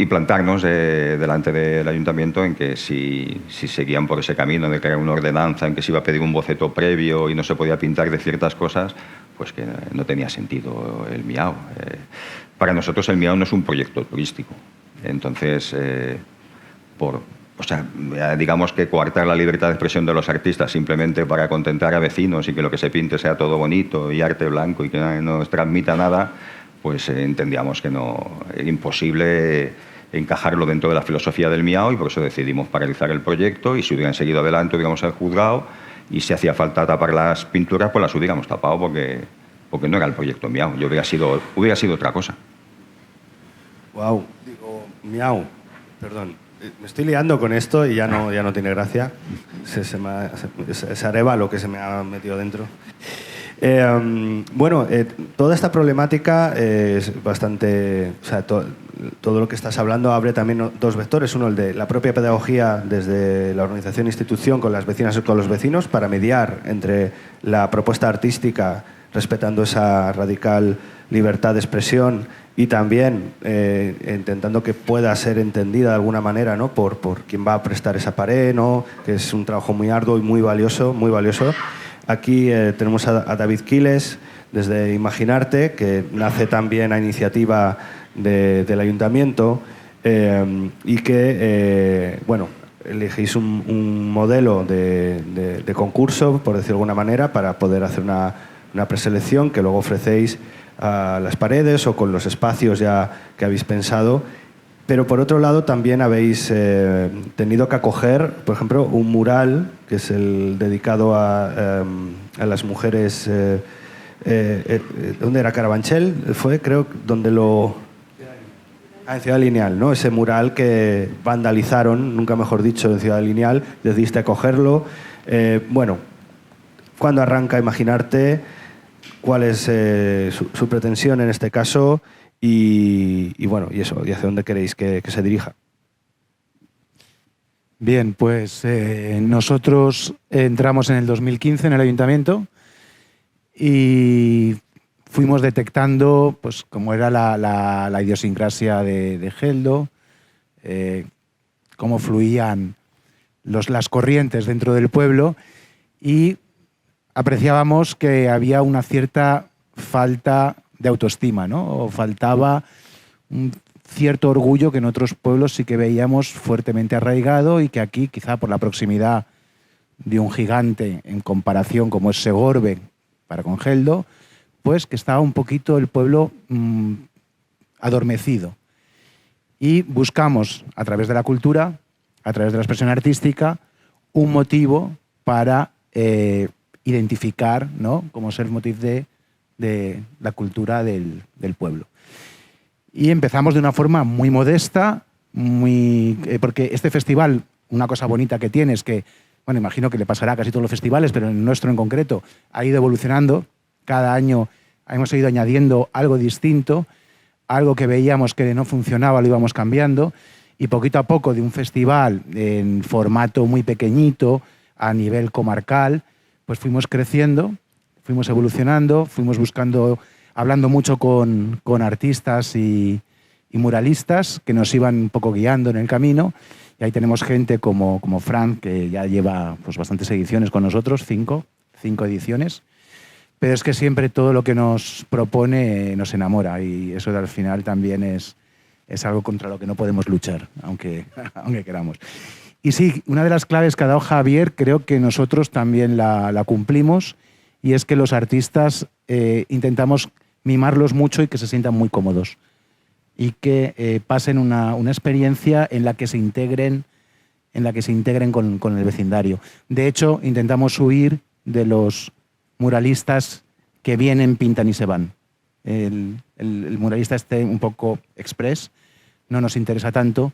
plantarnos delante del ayuntamiento en que si seguían por ese camino de crear una ordenanza en que se iba a pedir un boceto previo y no se podía pintar de ciertas cosas, pues que no tenía sentido el Miau. Para nosotros el Miau no es un proyecto turístico. Entonces, digamos que coartar la libertad de expresión de los artistas simplemente para contentar a vecinos y que lo que se pinte sea todo bonito y arte blanco y que no nos transmita nada, pues entendíamos que era imposible encajarlo dentro de la filosofía del Miau, y por eso decidimos paralizar el proyecto. Y si hubieran seguido adelante hubiéramos al juzgado, y si hacía falta tapar las pinturas, pues las hubiéramos tapado porque no era el proyecto Miau. Hubiera sido otra cosa. Wow, digo, Miau, perdón. Me estoy liando con esto y ya no tiene gracia. Ese arévalo que se me ha metido dentro. Toda esta problemática es bastante... O sea, todo lo que estás hablando abre también dos vectores. Uno, el de la propia pedagogía desde la organización-institución con las vecinas y con los vecinos para mediar entre la propuesta artística, respetando esa radical libertad de expresión, y también intentando que pueda ser entendida de alguna manera, ¿no? por quien va a prestar esa pared, ¿no? Que es un trabajo muy arduo y muy valioso, muy valioso. Aquí tenemos a David Quiles, desde Imaginarte, que nace también a iniciativa del ayuntamiento, y que, elegís un modelo de concurso, por decirlo de alguna manera, para poder hacer una preselección que luego ofrecéis a las paredes o con los espacios ya que habéis pensado. Pero por otro lado también habéis tenido que acoger, por ejemplo, un mural que es el dedicado a las mujeres. ¿Dónde era? Carabanchel fue, creo, donde en Ciudad Lineal, ¿no? Ese mural que vandalizaron, nunca mejor dicho, en Ciudad Lineal. Decidiste acogerlo. ¿Cuándo arranca Imaginarte? ¿Cuál es su pretensión en este caso? Y hacia dónde queréis que se dirija. Bien, pues nosotros entramos en el 2015 en el ayuntamiento y fuimos detectando pues cómo era la idiosincrasia de Geldo, cómo fluían las corrientes dentro del pueblo, y apreciábamos que había una cierta falta de autoestima, ¿no? O faltaba un cierto orgullo que en otros pueblos sí que veíamos fuertemente arraigado, y que aquí, quizá por la proximidad de un gigante en comparación como es Segorbe para con Geldo, pues que estaba un poquito el pueblo adormecido. Y buscamos, a través de la cultura, a través de la expresión artística, un motivo para identificar, ¿no? Como ser motivo de la cultura del pueblo. Y empezamos de una forma muy modesta, porque este festival, una cosa bonita que tiene es que, bueno, imagino que le pasará a casi todos los festivales, pero en el nuestro en concreto ha ido evolucionando. Cada año hemos ido añadiendo algo distinto, algo que veíamos que no funcionaba lo íbamos cambiando, y poquito a poco, de un festival en formato muy pequeñito a nivel comarcal, pues fuimos creciendo, fuimos evolucionando, fuimos buscando, hablando mucho con artistas y muralistas que nos iban un poco guiando en el camino. Y ahí tenemos gente como Fran, que ya lleva pues bastantes ediciones con nosotros, cinco ediciones. Pero es que siempre todo lo que nos propone nos enamora, y eso al final también es algo contra lo que no podemos luchar, aunque queramos. Y sí, una de las claves que ha dado Javier, creo que nosotros también la cumplimos, y es que los artistas intentamos mimarlos mucho y que se sientan muy cómodos, y que pasen una experiencia en la que se integren con el vecindario. De hecho, intentamos huir de los muralistas que vienen, pintan y se van. El muralista un poco express no nos interesa tanto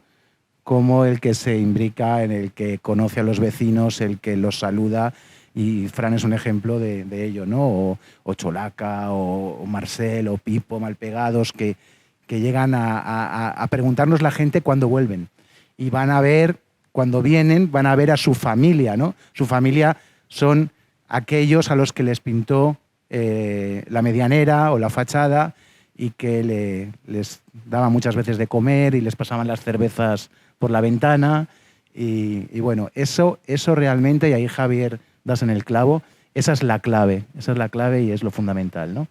como el que se imbrica, en el que conoce a los vecinos, el que los saluda, y Fran es un ejemplo de ello, ¿no? O Cholaca, o Marcel, o Pipo, Malpegados, que llegan a preguntarnos la gente cuándo vuelven. Y van a ver, cuando vienen, van a ver a su familia, ¿no? Su familia son aquellos a los que les pintó la medianera o la fachada, y que les daba muchas veces de comer y les pasaban las cervezas por la ventana. Y bueno, eso realmente, y ahí Javier das en el clavo, esa es la clave y es lo fundamental, ¿no?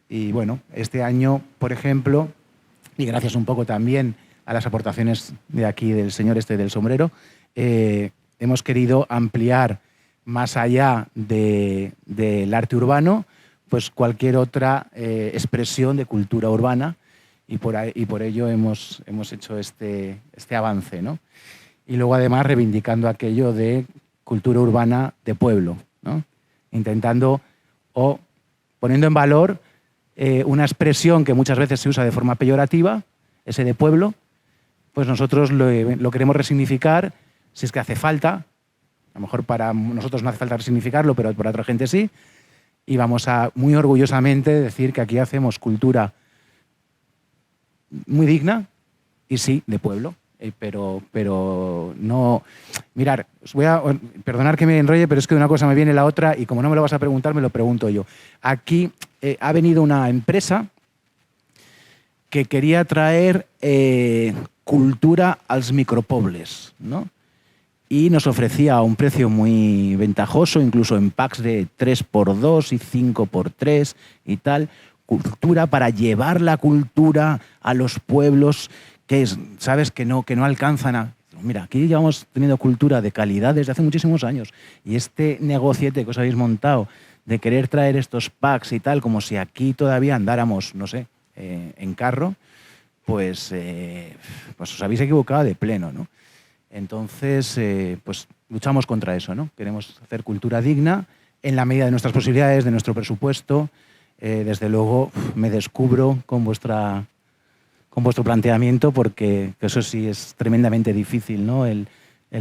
Y bueno, este año, por ejemplo, y gracias un poco también a las aportaciones de aquí del señor del sombrero, hemos querido ampliar más allá del arte urbano, pues cualquier otra expresión de cultura urbana, y por ello hemos hecho este avance, ¿no? Y luego además reivindicando aquello de cultura urbana de pueblo, ¿no? Intentando o poniendo en valor una expresión que muchas veces se usa de forma peyorativa, ese de pueblo, pues nosotros lo queremos resignificar, si es que hace falta. A lo mejor para nosotros no hace falta resignificarlo, pero para otra gente sí. Y vamos a muy orgullosamente decir que aquí hacemos cultura muy digna y sí, de pueblo. Pero no... Mirar, os voy a perdonar que me enrolle, pero es que de una cosa me viene la otra, y como no me lo vas a preguntar, me lo pregunto yo. Aquí ha venido una empresa que quería traer cultura als micropobles, ¿no? Y nos ofrecía a un precio muy ventajoso, incluso en packs de 3x2 y 5x3 y tal, cultura para llevar la cultura a los pueblos que sabes que no alcanzan a... Mira, aquí llevamos teniendo cultura de calidad desde hace muchísimos años, y este negociete que os habéis montado de querer traer estos packs y tal, como si aquí todavía andáramos, no sé, en carro, pues os habéis equivocado de pleno, ¿no? Entonces, pues luchamos contra eso, ¿no? Queremos hacer cultura digna en la medida de nuestras posibilidades, de nuestro presupuesto. Desde luego me descubro con vuestro planteamiento, porque eso sí es tremendamente difícil, ¿no? El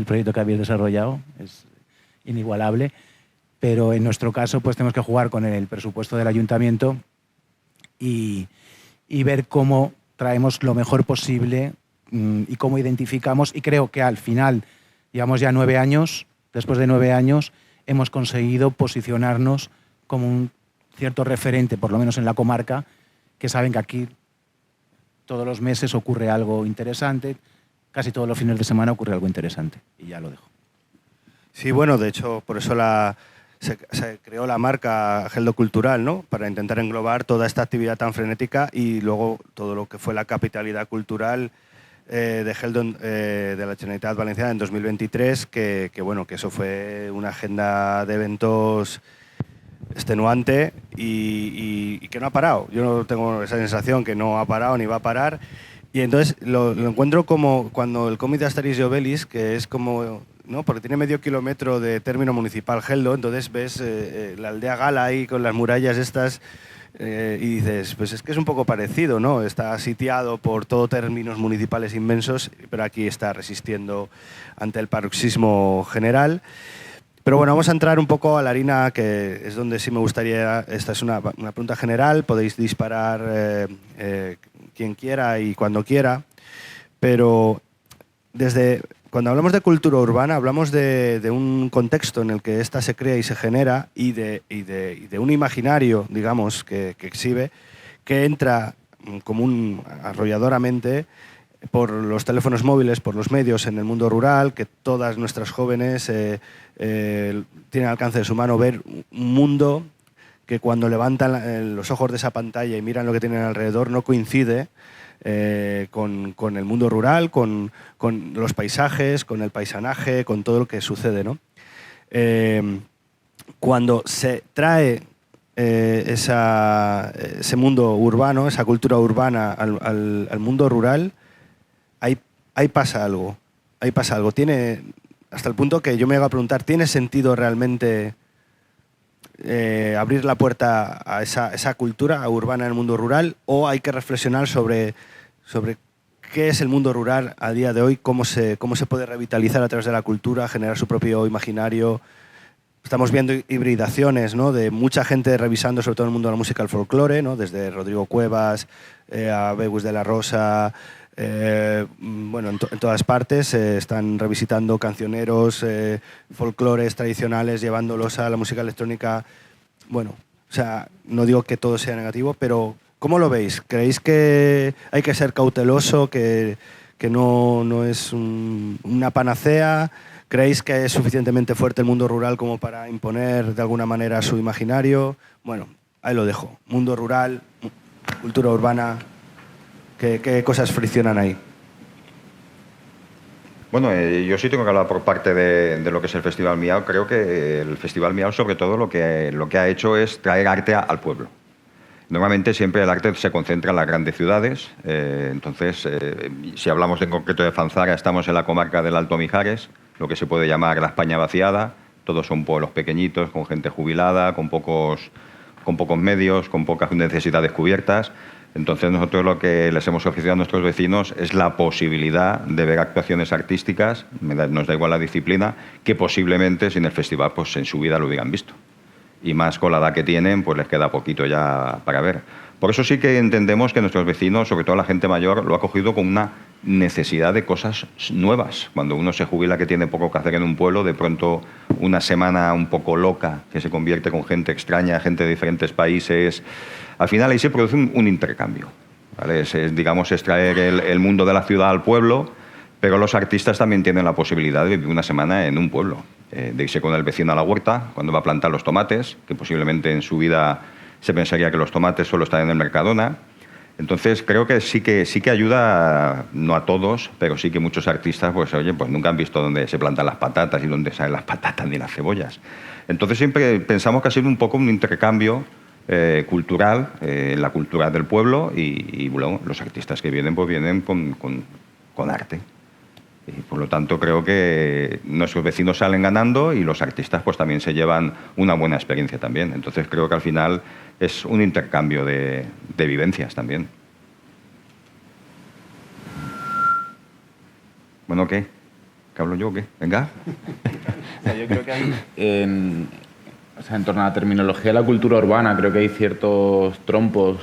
proyecto que habéis desarrollado es inigualable, pero en nuestro caso pues tenemos que jugar con el presupuesto del ayuntamiento y ver cómo traemos lo mejor posible y cómo identificamos. Y creo que al final, llevamos ya 9 años, después de 9 años, hemos conseguido posicionarnos como un cierto referente, por lo menos en la comarca, que saben que aquí todos los meses ocurre algo interesante, casi todos los fines de semana ocurre algo interesante, y ya lo dejo. Sí, bueno, de hecho, por eso se creó la marca Geldo Cultural, ¿no? Para intentar englobar toda esta actividad tan frenética y luego todo lo que fue la capitalidad cultural de Geldo, de la Generalitat Valenciana en 2023, que eso fue una agenda de eventos extenuante y que no ha parado. Yo no tengo esa sensación que no ha parado ni va a parar. Y entonces lo encuentro como cuando el cómic de Asterix y Obelix, que es como, ¿no? Porque tiene medio kilómetro de término municipal Geldo, entonces ves la aldea gala ahí con las murallas estas y dices, pues es que es un poco parecido, ¿no? Está sitiado por todo términos municipales inmensos, pero aquí está resistiendo ante el paroxismo general. Pero bueno, vamos a entrar un poco a la harina, que es donde sí me gustaría... Esta es una pregunta general, podéis disparar quien quiera y cuando quiera, pero cuando hablamos de cultura urbana hablamos de un contexto en el que ésta se crea y se genera y de un imaginario, digamos, que exhibe, que entra arrolladoramente por los teléfonos móviles, por los medios en el mundo rural, que todas nuestras jóvenes tienen al alcance de su mano ver un mundo que cuando levantan los ojos de esa pantalla y miran lo que tienen alrededor no coincide con el mundo rural, con los paisajes, con el paisanaje, con todo lo que sucede, ¿no? Cuando se trae ese mundo urbano, esa cultura urbana al mundo rural, ahí pasa algo. Tiene, hasta el punto que yo me llego a preguntar, ¿tiene sentido realmente abrir la puerta a esa cultura urbana en el mundo rural, o hay que reflexionar sobre qué es el mundo rural a día de hoy, cómo se puede revitalizar a través de la cultura, generar su propio imaginario? Estamos viendo hibridaciones, ¿no?, de mucha gente revisando sobre todo el mundo de la música, el folclore, ¿no?, desde Rodrigo Cuevas a Begus de la Rosa. Bueno, en todas partes están revisitando cancioneros, folclores tradicionales, llevándolos a la música electrónica. Bueno, o sea, no digo que todo sea negativo, pero ¿cómo lo veis? ¿Creéis que hay que ser cauteloso, que no es una panacea? ¿Creéis que es suficientemente fuerte el mundo rural como para imponer de alguna manera su imaginario? Bueno, ahí lo dejo. Mundo rural, cultura urbana, ¿qué cosas friccionan ahí? Bueno, yo sí tengo que hablar por parte de lo que es el Festival Miau. Creo que el Festival Miau, sobre todo, lo que ha hecho es traer arte al pueblo. Normalmente siempre el arte se concentra en las grandes ciudades. Entonces, si hablamos en concreto de Fanzara, estamos en la comarca del Alto Mijares, lo que se puede llamar la España vaciada. Todos son pueblos pequeñitos, con gente jubilada, con pocos medios, con pocas necesidades cubiertas. Entonces nosotros lo que les hemos ofrecido a nuestros vecinos es la posibilidad de ver actuaciones artísticas, nos da igual la disciplina, que posiblemente sin el festival pues en su vida lo hubieran visto. Y más con la edad que tienen, pues les queda poquito ya para ver. Por eso sí que entendemos que nuestros vecinos, sobre todo la gente mayor, lo ha cogido con una necesidad de cosas nuevas. Cuando uno se jubila, que tiene poco que hacer en un pueblo, de pronto una semana un poco loca, que se convierte con gente extraña, gente de diferentes países. Al final ahí se produce un intercambio, ¿vale? Es traer el mundo de la ciudad al pueblo, pero los artistas también tienen la posibilidad de vivir una semana en un pueblo, de irse con el vecino a la huerta cuando va a plantar los tomates, que posiblemente en su vida se pensaría que los tomates solo están en el Mercadona. Entonces creo que sí que ayuda, no a todos, pero sí que muchos artistas pues nunca han visto dónde se plantan las patatas y dónde salen las patatas ni las cebollas. Entonces siempre pensamos que ha sido un poco un intercambio cultural, la cultura del pueblo, y bueno, los artistas que vienen pues vienen con arte. Y por lo tanto creo que nuestros vecinos salen ganando y los artistas pues también se llevan una buena experiencia también. Entonces creo que al final es un intercambio de vivencias también. Bueno, ¿qué? ¿Qué hablo yo o qué? Venga. O sea, yo creo que hay en torno a la terminología de la cultura urbana, creo que hay ciertos trompos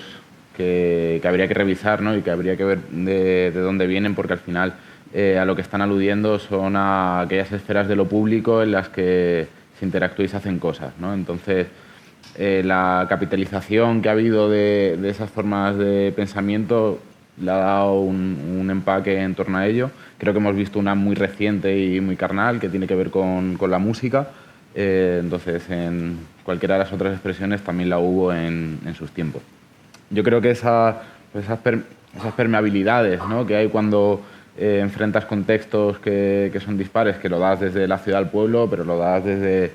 que habría que revisar, ¿no? Y que habría que ver de dónde vienen, porque al final a lo que están aludiendo son a aquellas esferas de lo público en las que se interactúa y se hacen cosas, ¿no? Entonces, la capitalización que ha habido de esas formas de pensamiento le ha dado un empaque en torno a ello. Creo que hemos visto una muy reciente y muy carnal que tiene que ver con la música. Entonces, en cualquiera de las otras expresiones también la hubo en sus tiempos. Yo creo que esas permeabilidades, ¿no?, que hay cuando enfrentas contextos que son dispares, que lo das desde la ciudad al pueblo, pero lo das desde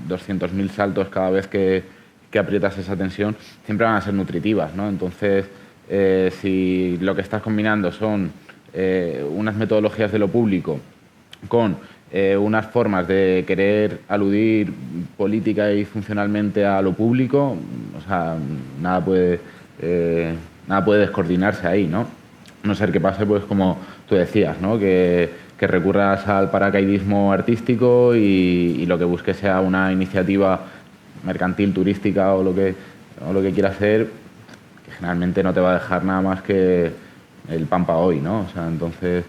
200.000 saltos cada vez que aprietas esa tensión, siempre van a ser nutritivas, ¿no? Entonces, si lo que estás combinando son unas metodologías de lo público con unas formas de querer aludir política y funcionalmente a lo público, o sea, nada puede descoordinarse ahí, ¿no? A no ser que pase, pues como tú decías, ¿no?, que recurras al paracaidismo artístico y lo que busques sea una iniciativa mercantil, turística o lo que quieras hacer, que generalmente no te va a dejar nada más que el pan para hoy, ¿no? O sea, entonces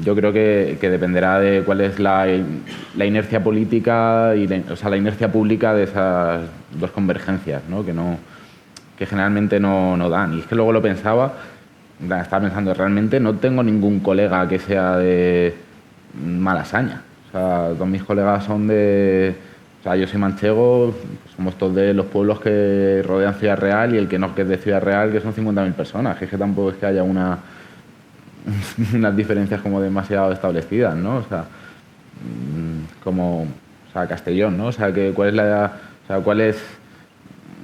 yo creo que dependerá de cuál es la inercia política y la inercia pública de esas dos convergencias, ¿no? Que generalmente no dan. Y es que luego lo pensaba, estaba pensando, realmente no tengo ningún colega que sea de Malasaña. O sea, todos mis colegas son de... O sea, yo soy manchego, somos todos de los pueblos que rodean Ciudad Real, y el que no que es de Ciudad Real, que son 50.000 personas. Que es que tampoco es que haya unas diferencias como demasiado establecidas, ¿no? O sea, Castellón, ¿no? O sea, ¿cuál es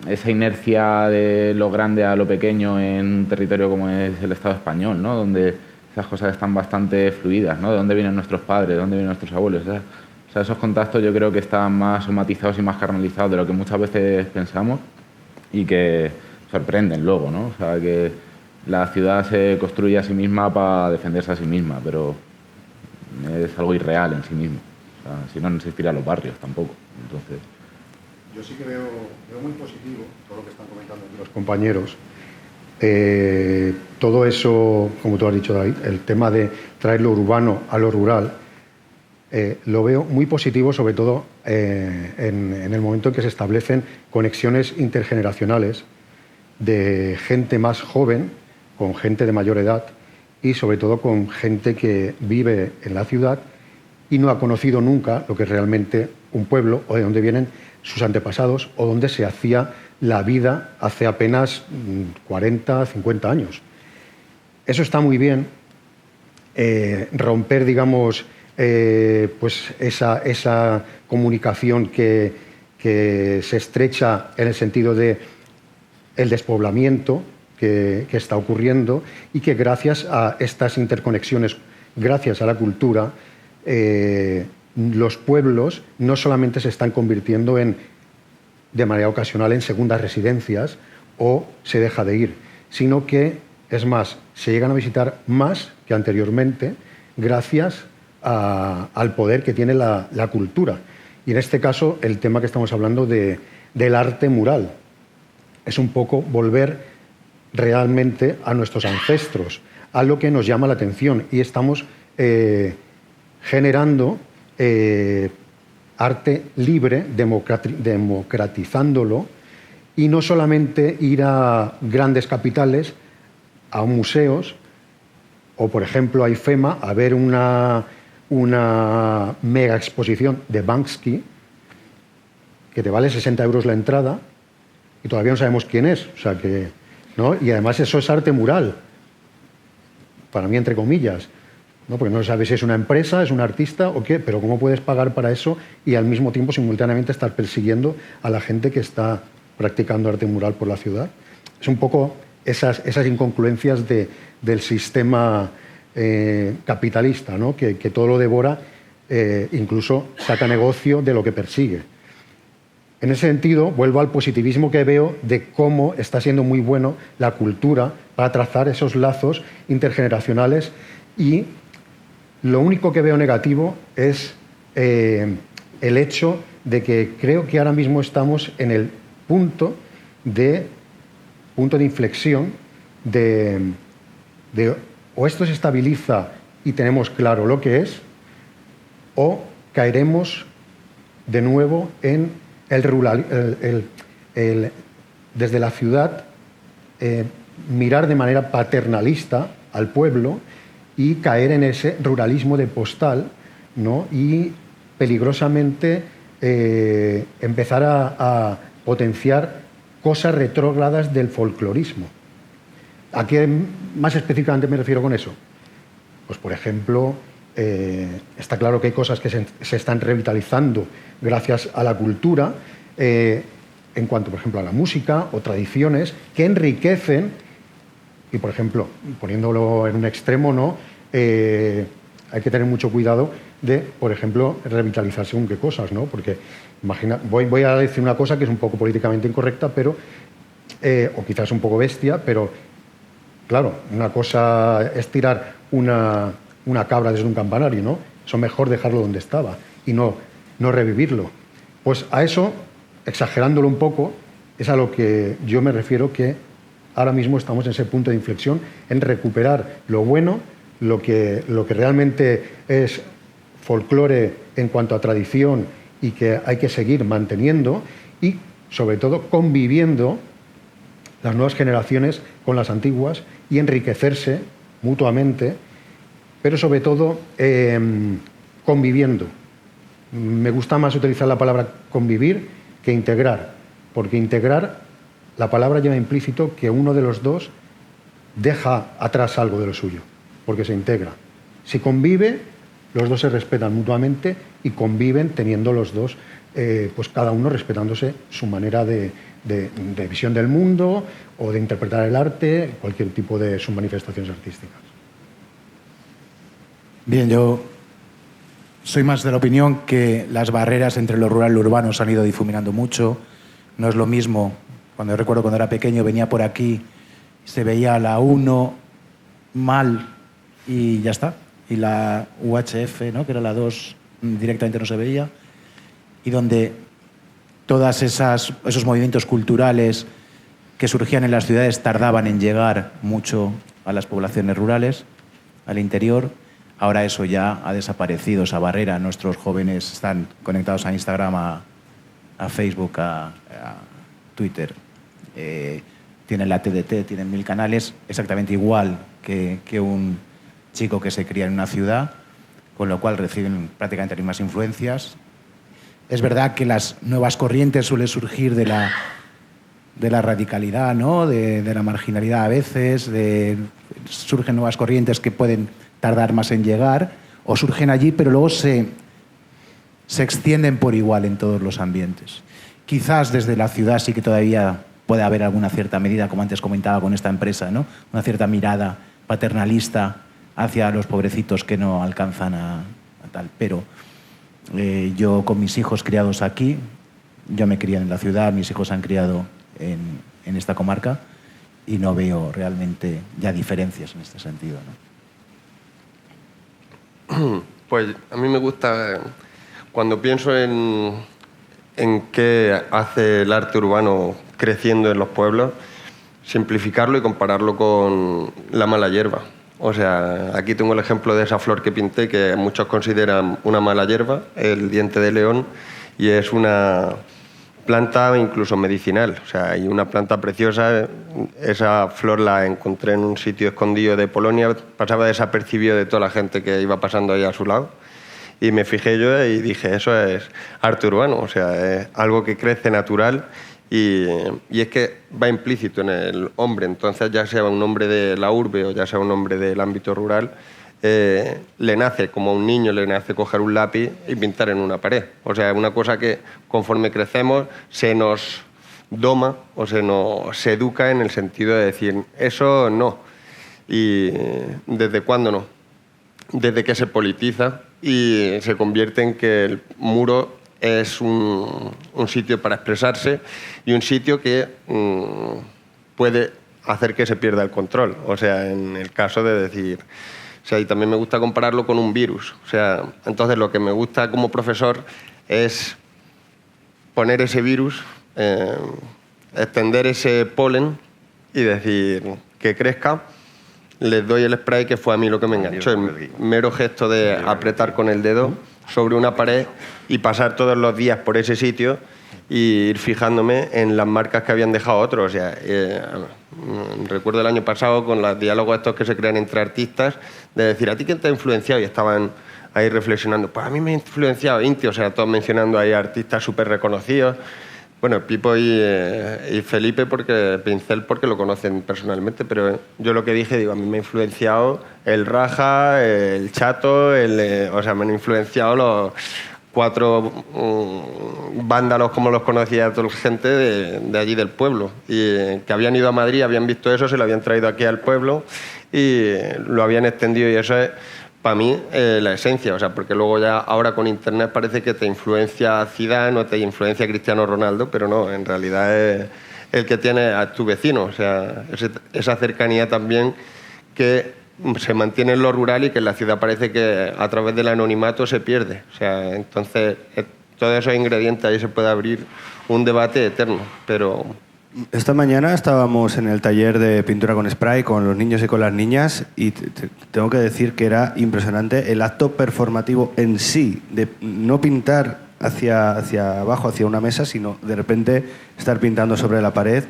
esa inercia de lo grande a lo pequeño en un territorio como es el Estado español, ¿no?, donde esas cosas están bastante fluidas, ¿no? ¿De dónde vienen nuestros padres? ¿De dónde vienen nuestros abuelos? O sea, esos contactos yo creo que están más somatizados y más carnalizados de lo que muchas veces pensamos y que sorprenden luego, ¿no? O sea, que la ciudad se construye a sí misma para defenderse a sí misma, pero es algo irreal en sí mismo. O sea, si no, no existirían los barrios tampoco. Entonces... Yo sí que veo muy positivo todo lo que están comentando aquí los compañeros. Todo eso, como tú has dicho, David, el tema de traer lo urbano a lo rural, lo veo muy positivo, sobre todo en el momento en que se establecen conexiones intergeneracionales de gente más joven con gente de mayor edad y sobre todo con gente que vive en la ciudad y no ha conocido nunca lo que es realmente un pueblo o de dónde vienen sus antepasados o dónde se hacía la vida hace apenas 40, 50 años. Eso está muy bien, romper, digamos, pues esa comunicación que se estrecha en el sentido de el despoblamiento que está ocurriendo y que gracias a estas interconexiones, gracias a la cultura, los pueblos no solamente se están convirtiendo de manera ocasional en segundas residencias o se deja de ir, sino que, es más, se llegan a visitar más que anteriormente gracias al poder que tiene la cultura. Y en este caso, el tema que estamos hablando del arte mural. Es un poco volver realmente a nuestros ancestros, a lo que nos llama la atención. Y estamos generando arte libre, democratizándolo, y no solamente ir a grandes capitales, a museos, o por ejemplo a IFEMA, a ver una mega exposición de Banksy, que te vale 60 euros la entrada, y todavía no sabemos quién es, o sea que, ¿no? Y además eso es arte mural, para mí entre comillas, ¿no? Porque no sabes si es una empresa, es un artista o qué, pero ¿cómo puedes pagar para eso y al mismo tiempo simultáneamente estar persiguiendo a la gente que está practicando arte mural por la ciudad? Es un poco esas incongruencias del sistema capitalista, ¿no? Que todo lo devora, incluso saca negocio de lo que persigue. En ese sentido, vuelvo al positivismo que veo de cómo está siendo muy bueno la cultura para trazar esos lazos intergeneracionales, y lo único que veo negativo es el hecho de que creo que ahora mismo estamos en el punto de inflexión de o esto se estabiliza y tenemos claro lo que es, o caeremos de nuevo en desde la ciudad mirar de manera paternalista al pueblo y caer en ese ruralismo de postal, ¿no? Y peligrosamente empezar a potenciar cosas retrógradas del folclorismo. ¿A qué más específicamente me refiero con eso? Pues, por ejemplo, está claro que hay cosas que se están revitalizando gracias a la cultura, en cuanto, por ejemplo, a la música o tradiciones que enriquecen, y, por ejemplo, poniéndolo en un extremo, ¿no? Hay que tener mucho cuidado de, por ejemplo, revitalizar según qué cosas, ¿no? Porque, imagina, voy a decir una cosa que es un poco políticamente incorrecta, pero, o quizás un poco bestia, pero, claro, una cosa es tirar una cabra desde un campanario, ¿no? Eso mejor dejarlo donde estaba y no revivirlo. Pues a eso, exagerándolo un poco, es a lo que yo me refiero, que ahora mismo estamos en ese punto de inflexión, en recuperar lo bueno, lo que realmente es folclore en cuanto a tradición y que hay que seguir manteniendo, y sobre todo conviviendo las nuevas generaciones con las antiguas y enriquecerse mutuamente, pero sobre todo conviviendo. Me gusta más utilizar la palabra convivir que integrar, porque integrar, la palabra lleva implícito que uno de los dos deja atrás algo de lo suyo, porque se integra. Si convive, los dos se respetan mutuamente y conviven teniendo los dos, pues cada uno respetándose su manera de visión del mundo o de interpretar el arte, cualquier tipo de sus manifestaciones artísticas. Bien, yo soy más de la opinión que las barreras entre lo rural y lo urbano se han ido difuminando mucho. No es lo mismo, cuando yo recuerdo cuando era pequeño, venía por aquí, se veía la 1 mal y ya está. Y la UHF, ¿no?, que era la 2, directamente no se veía. Y donde todos esos movimientos culturales que surgían en las ciudades tardaban en llegar mucho a las poblaciones rurales, al interior. Ahora eso ya ha desaparecido, esa barrera. Nuestros jóvenes están conectados a Instagram, a Facebook, a Twitter. Tienen la TDT, tienen 1000 canales, exactamente igual que un chico que se cría en una ciudad, con lo cual reciben prácticamente las mismas influencias. Es verdad que las nuevas corrientes suelen surgir de la radicalidad, ¿no?, de la marginalidad a veces, surgen nuevas corrientes que pueden tardar más en llegar, o surgen allí, pero luego se extienden por igual en todos los ambientes. Quizás desde la ciudad sí que todavía puede haber alguna cierta medida, como antes comentaba con esta empresa, ¿no?, una cierta mirada paternalista hacia los pobrecitos que no alcanzan a tal. Pero yo con mis hijos criados aquí, yo me crié en la ciudad, mis hijos se han criado en esta comarca y no veo realmente ya diferencias en este sentido, ¿no? Pues a mí me gusta, cuando pienso en qué hace el arte urbano creciendo en los pueblos, simplificarlo y compararlo con la mala hierba. O sea, aquí tengo el ejemplo de esa flor que pinté, que muchos consideran una mala hierba, el diente de león, y es una planta incluso medicinal. O sea, hay una planta preciosa. Esa flor la encontré en un sitio escondido de Polonia, pasaba desapercibido de toda la gente que iba pasando ahí a su lado. Y me fijé yo y dije, eso es arte urbano, o sea, es algo que crece natural y es que va implícito en el hombre. Entonces, ya sea un hombre de la urbe o ya sea un hombre del ámbito rural, le nace, como a un niño le nace coger un lápiz y pintar en una pared. O sea, es una cosa que conforme crecemos se nos doma o se nos educa en el sentido de decir, eso no. ¿Y desde cuándo no? Desde que se politiza y se convierte en que el muro es un sitio para expresarse y un sitio que puede hacer que se pierda el control. O sea, en el caso de decir... O sea, y también me gusta compararlo con un virus. O sea, entonces lo que me gusta como profesor es poner ese virus, extender ese polen y decir que crezca. Les doy el spray, que fue a mí lo que me enganchó. El mero gesto de apretar con el dedo sobre una pared y pasar todos los días por ese sitio y ir fijándome en las marcas que habían dejado otros. O sea, recuerdo el año pasado con los diálogos estos que se crean entre artistas, de decir, ¿a ti quién te ha influenciado? Y estaban ahí reflexionando, pues a mí me ha influenciado Inti, o sea, todos mencionando ahí artistas súper reconocidos. Bueno, Pipo y Felipe, Pincel, porque lo conocen personalmente, pero yo lo que dije, digo, a mí me ha influenciado el Raja, el Chato, o sea, me han influenciado los 4 vándalos, como los conocía toda la gente de allí del pueblo, y que habían ido a Madrid, habían visto eso, se lo habían traído aquí al pueblo y lo habían extendido, y eso es para mí la esencia, o sea, porque luego ya ahora con internet parece que te influencia Zidane o te influencia Cristiano Ronaldo, pero no, en realidad es el que tiene a tu vecino, o sea, esa cercanía también que se mantiene en lo rural y que en la ciudad parece que a través del anonimato se pierde. O sea, entonces todos esos ingredientes ahí se puede abrir un debate eterno, pero... Esta mañana estábamos en el taller de pintura con spray con los niños y con las niñas y tengo que decir que era impresionante el acto performativo en sí, de no pintar hacia abajo, hacia una mesa, sino de repente estar pintando sobre la pared.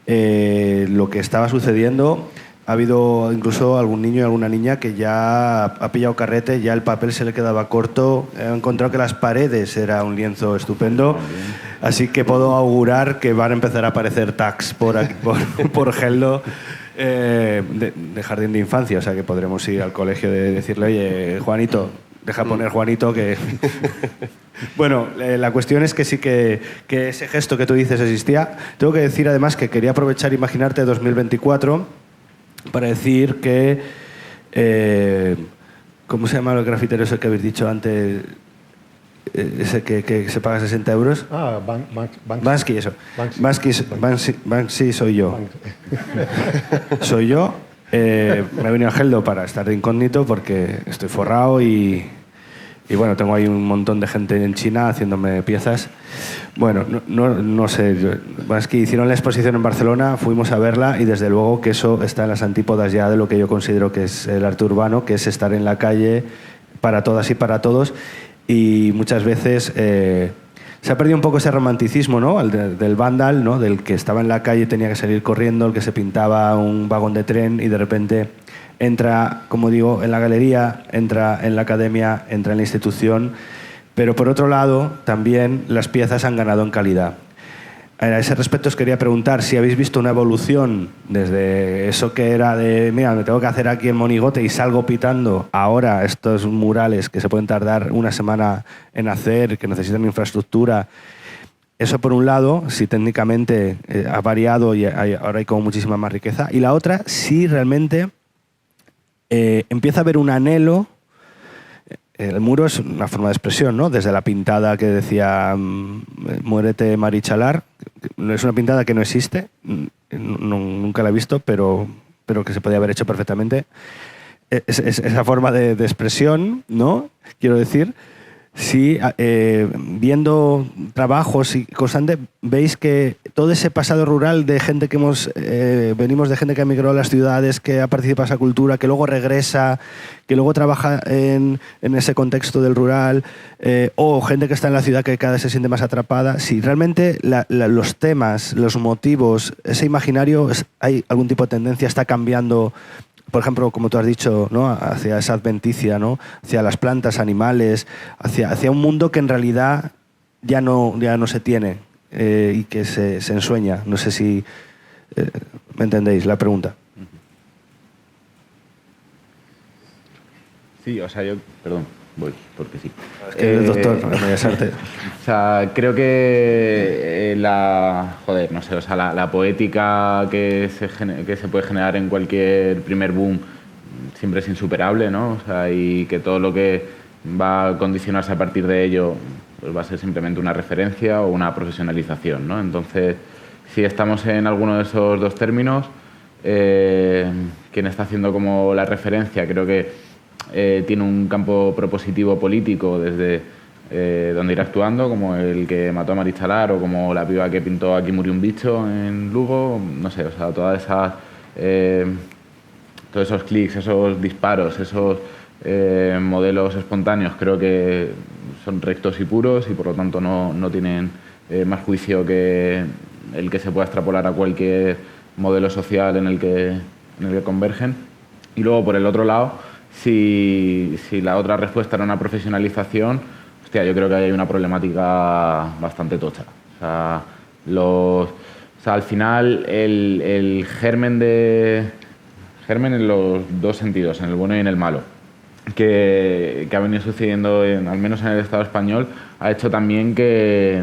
Lo que estaba sucediendo, ha habido incluso algún niño y alguna niña que ya ha pillado carrete, ya el papel se le quedaba corto, he encontrado que las paredes era un lienzo estupendo, así que puedo augurar que van a empezar a aparecer tags por aquí, por Geldo de jardín de infancia, o sea que podremos ir al colegio de decirle, oye, Juanito, deja poner Juanito que... Bueno, la cuestión es que sí que ese gesto que tú dices existía. Tengo que decir además que quería aprovechar Imaginarte 2024 para decir que ¿Cómo se llama el grafitero ese que habéis dicho antes? Ese que se paga 60 euros. Ah, Banksy, eso. Banksy soy yo. Soy yo. Me he venido a Geldo para estar de incógnito porque estoy forrado y bueno, tengo ahí un montón de gente en China haciéndome piezas. Bueno, no sé. Banksy hicieron la exposición en Barcelona, fuimos a verla y desde luego que eso está en las antípodas ya de lo que yo considero que es el arte urbano, que es estar en la calle para todas y para todos. Y muchas veces se ha perdido un poco ese romanticismo, ¿no? Del vándal, ¿no? Del que estaba en la calle y tenía que salir corriendo, el que se pintaba un vagón de tren y de repente entra, como digo, en la galería, entra en la academia, entra en la institución. Pero por otro lado, también las piezas han ganado en calidad. A ese respecto os quería preguntar si habéis visto una evolución desde eso que era de, mira, me tengo que hacer aquí el monigote y salgo pitando, ahora estos murales que se pueden tardar una semana en hacer, que necesitan infraestructura. Eso por un lado, si técnicamente ha variado y ahora hay como muchísima más riqueza. Y la otra, si realmente empieza a haber un anhelo. El muro es una forma de expresión, ¿no? Desde la pintada que decía muérete Marichalar, es una pintada que no existe, nunca la he visto, pero que se podía haber hecho perfectamente. Esa forma de expresión, ¿no? Quiero decir, si viendo trabajos y constante, veis que todo ese pasado rural de gente que venimos de gente que ha emigrado a las ciudades, que ha participado en esa cultura, que luego regresa, que luego trabaja en ese contexto del rural, o gente que está en la ciudad que cada vez se siente más atrapada, si realmente los temas, los motivos, ese imaginario, hay algún tipo de tendencia, está cambiando. Por ejemplo, como tú has dicho, ¿no? Hacia esa adventicia, ¿no? Hacia las plantas, animales, hacia un mundo que en realidad ya no se tiene y que se ensueña. No sé si me entendéis la pregunta. Sí, o sea, perdón, voy, porque sí. Es que eres doctor en Bellas Artes. O sea, creo que la poética que se puede generar en cualquier primer boom siempre es insuperable, ¿no? O sea, y que todo lo que va a condicionarse a partir de ello pues va a ser simplemente una referencia o una profesionalización, ¿no? Entonces, si estamos en alguno de esos dos términos, quien está haciendo como la referencia creo que tiene un campo propositivo político desde donde ir actuando, como el que mató a Marichalar o como la piba que pintó Aquí murió un bicho en Lugo, no sé, o sea, todos esos clics, esos disparos, esos modelos espontáneos creo que son rectos y puros y por lo tanto no tienen más juicio que el que se pueda extrapolar a cualquier modelo social en el que convergen. Y luego, por el otro lado, si la otra respuesta era una profesionalización, hostia, yo creo que hay una problemática bastante tocha. O sea, al final el germen en los dos sentidos, en el bueno y en el malo, que ha venido sucediendo al menos en el Estado español, ha hecho también que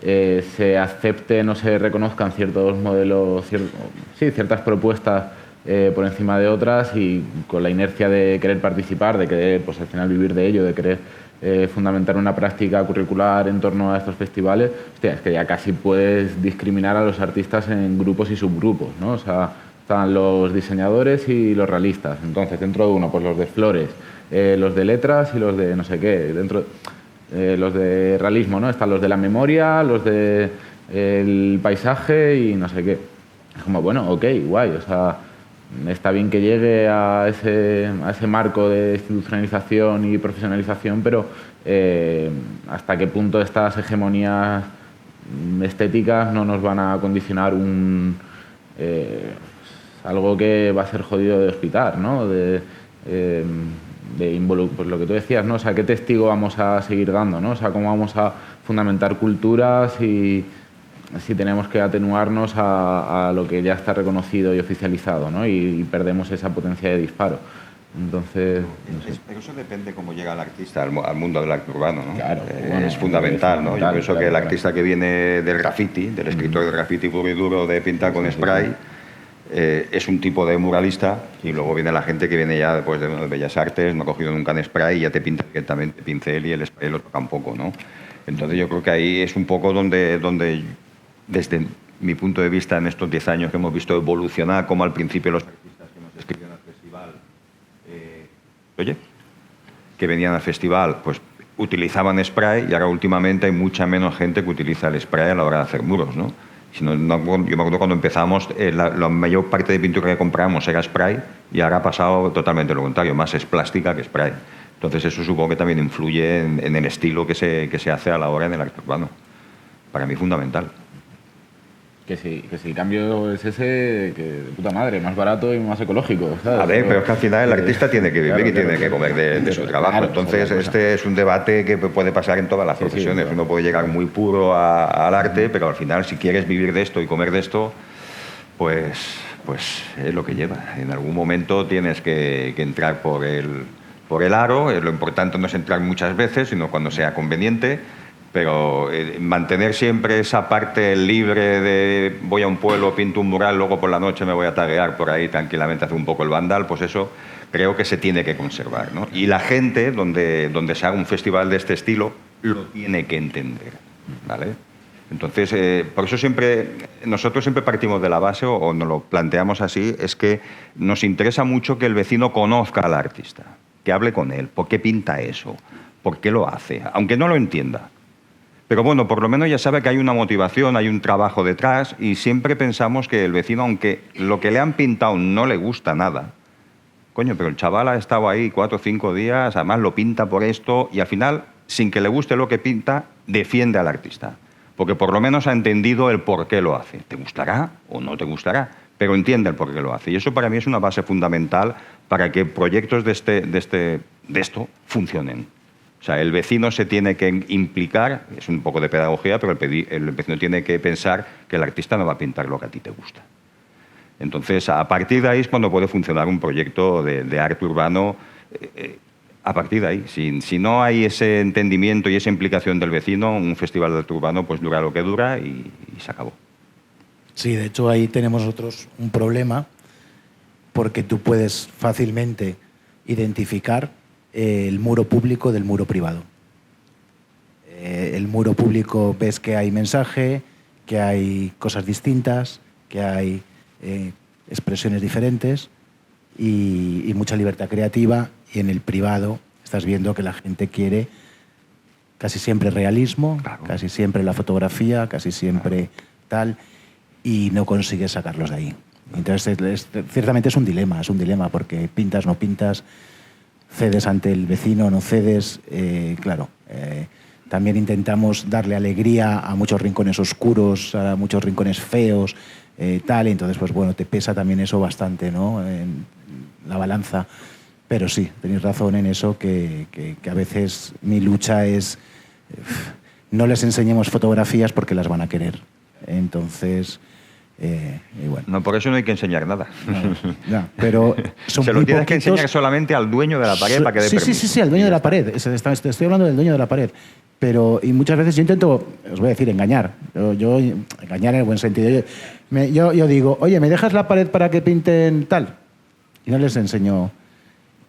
se acepten o se reconozcan ciertos modelos, ciertas propuestas por encima de otras, y con la inercia de querer participar, de querer pues al final vivir de ello, de querer fundamentar una práctica curricular en torno a estos festivales, hostia, es que ya casi puedes discriminar a los artistas en grupos y subgrupos, ¿no? O sea, están los diseñadores y los realistas. Entonces, dentro de uno, pues los de flores, los de letras y los de no sé qué. Dentro los de realismo, ¿no? Están los de la memoria, los de el paisaje y no sé qué. Es como, bueno, ok, guay, o sea, está bien que llegue a ese marco de institucionalización y profesionalización, pero ¿hasta qué punto estas hegemonías estéticas no nos van a condicionar algo que va a ser jodido de hospital, ¿no? Pues lo que tú decías, ¿no? O sea, ¿qué testigo vamos a seguir dando, ¿no? O sea, ¿cómo vamos a fundamentar culturas y si tenemos que atenuarnos a lo que ya está reconocido y oficializado, ¿no? Y perdemos esa potencia de disparo. Entonces, no sé. Pero eso depende cómo llega el artista al mundo del arte urbano, ¿no? Claro, es fundamental, ¿no? Yo pienso que el artista que viene del graffiti, del escritor de graffiti puro y duro de pintar con spray, es un tipo de muralista, y luego viene la gente que viene ya después de Bellas Artes, no ha cogido nunca en spray y ya te pinta directamente el pincel y el spray lo toca un poco, ¿no? Entonces yo creo que ahí es un poco donde desde mi punto de vista en estos 10 años que hemos visto evolucionar, como al principio los artistas que nos escribían al festival, que venían al festival, pues utilizaban spray, y ahora últimamente hay mucha menos gente que utiliza el spray a la hora de hacer muros, ¿no? Yo me acuerdo cuando empezamos, la mayor parte de pintura que comprábamos era spray, y ahora ha pasado totalmente lo contrario, más es plástica que spray. Entonces eso supongo que también influye en el estilo que se hace a la hora en el arte urbano. Para mí es fundamental. Que si el cambio es ese, que de puta madre, más barato y más ecológico, ¿sabes? A ver, pero es que al final el artista tiene que vivir, claro, y tiene que comer de su trabajo. Claro, entonces este es un debate que puede pasar en todas las profesiones. Uno puede llegar muy puro al arte, pero al final si quieres vivir de esto y comer de esto, pues es lo que lleva. En algún momento tienes que entrar por el aro. Lo importante no es entrar muchas veces, sino cuando sea conveniente. Pero mantener siempre esa parte libre de voy a un pueblo, pinto un mural, luego por la noche me voy a taguear por ahí tranquilamente, hacer un poco el vándal, pues eso creo que se tiene que conservar, ¿no? Y la gente, donde se haga un festival de este estilo, lo tiene que entender, ¿vale? Entonces, por eso nosotros siempre partimos de la base, o nos lo planteamos así, es que nos interesa mucho que el vecino conozca al artista, que hable con él, por qué pinta eso, por qué lo hace, aunque no lo entienda. Pero bueno, por lo menos ya sabe que hay una motivación, hay un trabajo detrás, y siempre pensamos que el vecino, aunque lo que le han pintado no le gusta nada, coño, pero el chaval ha estado ahí 4 o 5 días, además lo pinta por esto, y al final, sin que le guste lo que pinta, defiende al artista. Porque por lo menos ha entendido el por qué lo hace. ¿Te gustará o no te gustará? Pero entiende el por qué lo hace. Y eso para mí es una base fundamental para que proyectos de esto funcionen. O sea, el vecino se tiene que implicar, es un poco de pedagogía, pero el vecino tiene que pensar que el artista no va a pintar lo que a ti te gusta. Entonces, a partir de ahí es cuando puede funcionar un proyecto de arte urbano. A partir de ahí, si no hay ese entendimiento y esa implicación del vecino, un festival de arte urbano pues dura lo que dura y se acabó. Sí, de hecho ahí tenemos nosotros un problema, porque tú puedes fácilmente identificar el muro público del muro privado. El muro público ves que hay mensaje, que hay cosas distintas, que hay expresiones diferentes y mucha libertad creativa, y en el privado estás viendo que la gente quiere casi siempre realismo, claro, casi siempre la fotografía, casi siempre tal, y no consigues sacarlos de ahí. Entonces, ciertamente es un dilema, porque pintas, no pintas, cedes ante el vecino, no cedes, claro. También intentamos darle alegría a muchos rincones oscuros, a muchos rincones feos, tal, y entonces, pues bueno, te pesa también eso bastante, ¿no?, en la balanza. Pero sí, tenéis razón en eso, que a veces mi lucha es no les enseñemos fotografías porque las van a querer. Entonces, y bueno. No, por eso no hay que enseñar nada. No, pero son se lo tienes que enseñar solamente al dueño de la pared para que dé permiso. Sí, al dueño de la pared. Estoy hablando del dueño de la pared. Pero, y muchas veces yo intento, os voy a decir, engañar. Yo engañar en el buen sentido. Yo digo, oye, ¿me dejas la pared para que pinten tal? Y no les enseño.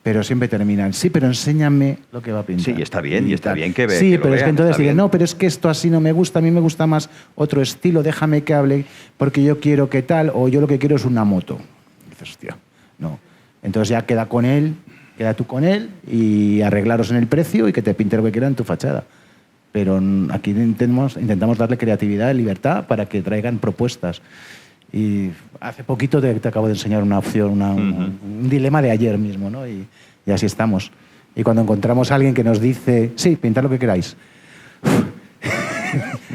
Pero siempre terminan, sí, pero enséñame lo que va a pintar. Sí, y está bien que vean. Sí, que pero es que entonces digan, no, pero es que esto así no me gusta, a mí me gusta más otro estilo, déjame que hable, porque yo quiero que tal, o yo lo que quiero es una moto. Y dices, hostia, no. Entonces ya queda tú con él y arreglaros en el precio y que te pinte lo que quiera en tu fachada. Pero aquí intentamos darle creatividad y libertad para que traigan propuestas. Y hace poquito te acabo de enseñar una opción, un dilema de ayer mismo, ¿no? Y así estamos. Y cuando encontramos a alguien que nos dice, sí, pintad lo que queráis,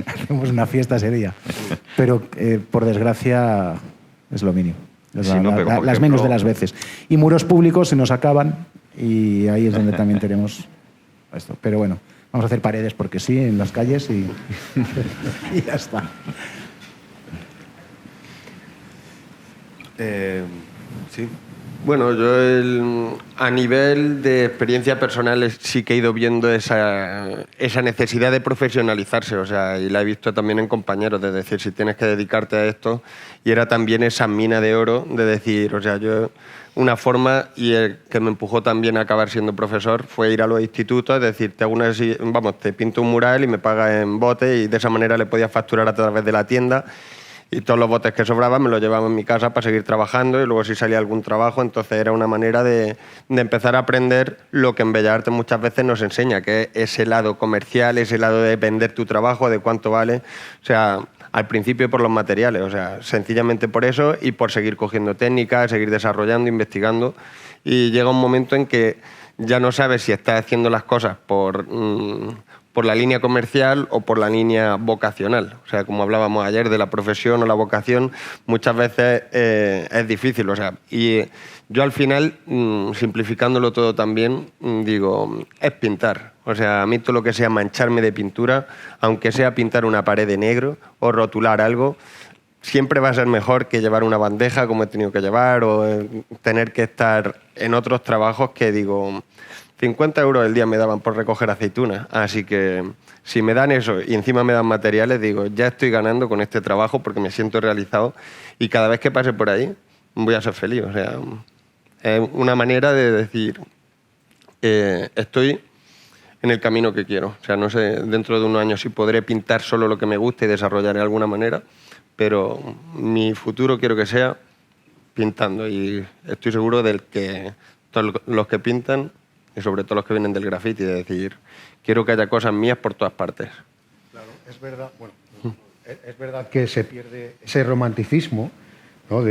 hacemos una fiesta ese día. Pero, por desgracia, es lo mínimo. Las menos de las veces. Y muros públicos se nos acaban y ahí es donde también tenemos esto. Pero bueno, vamos a hacer paredes porque sí, en las calles y ya está. Sí. Bueno, yo a nivel de experiencia personal sí que he ido viendo esa necesidad de profesionalizarse, o sea, y la he visto también en compañeros, de decir, si tienes que dedicarte a esto, y era también esa mina de oro de decir, o sea, yo una forma, y el que me empujó también a acabar siendo profesor, fue ir a los institutos, es decir, te pinto un mural y me pagas en bote, y de esa manera le podía facturar a través de la tienda. Y todos los botes que sobraban me los llevaba en mi casa para seguir trabajando, y luego si salía algún trabajo, entonces era una manera de empezar a aprender lo que en Bellas Artes muchas veces nos enseña, que es ese lado comercial, ese lado de vender tu trabajo, de cuánto vale. O sea, al principio por los materiales, o sea, sencillamente por eso y por seguir cogiendo técnicas, seguir desarrollando, investigando. Y llega un momento en que ya no sabes si estás haciendo las cosas por la línea comercial o por la línea vocacional. O sea, como hablábamos ayer de la profesión o la vocación, muchas veces es difícil. O sea, y yo al final, simplificándolo todo también, digo, es pintar. O sea, a mí todo lo que sea mancharme de pintura, aunque sea pintar una pared de negro o rotular algo, siempre va a ser mejor que llevar una bandeja como he tenido que llevar, o tener que estar en otros trabajos que digo, 50 euros el día me daban por recoger aceitunas, así que si me dan eso y encima me dan materiales, digo, ya estoy ganando con este trabajo porque me siento realizado, y cada vez que pase por ahí voy a ser feliz. O sea, es una manera de decir, estoy en el camino que quiero. O sea, no sé, dentro de unos años si podré pintar solo lo que me guste y desarrollaré de alguna manera, pero mi futuro quiero que sea pintando, y estoy seguro del que todos los que pintan, y sobre todo los que vienen del graffiti, de decir, quiero que haya cosas mías por todas partes. Claro, es verdad, bueno, es verdad que se pierde ese romanticismo, ¿no?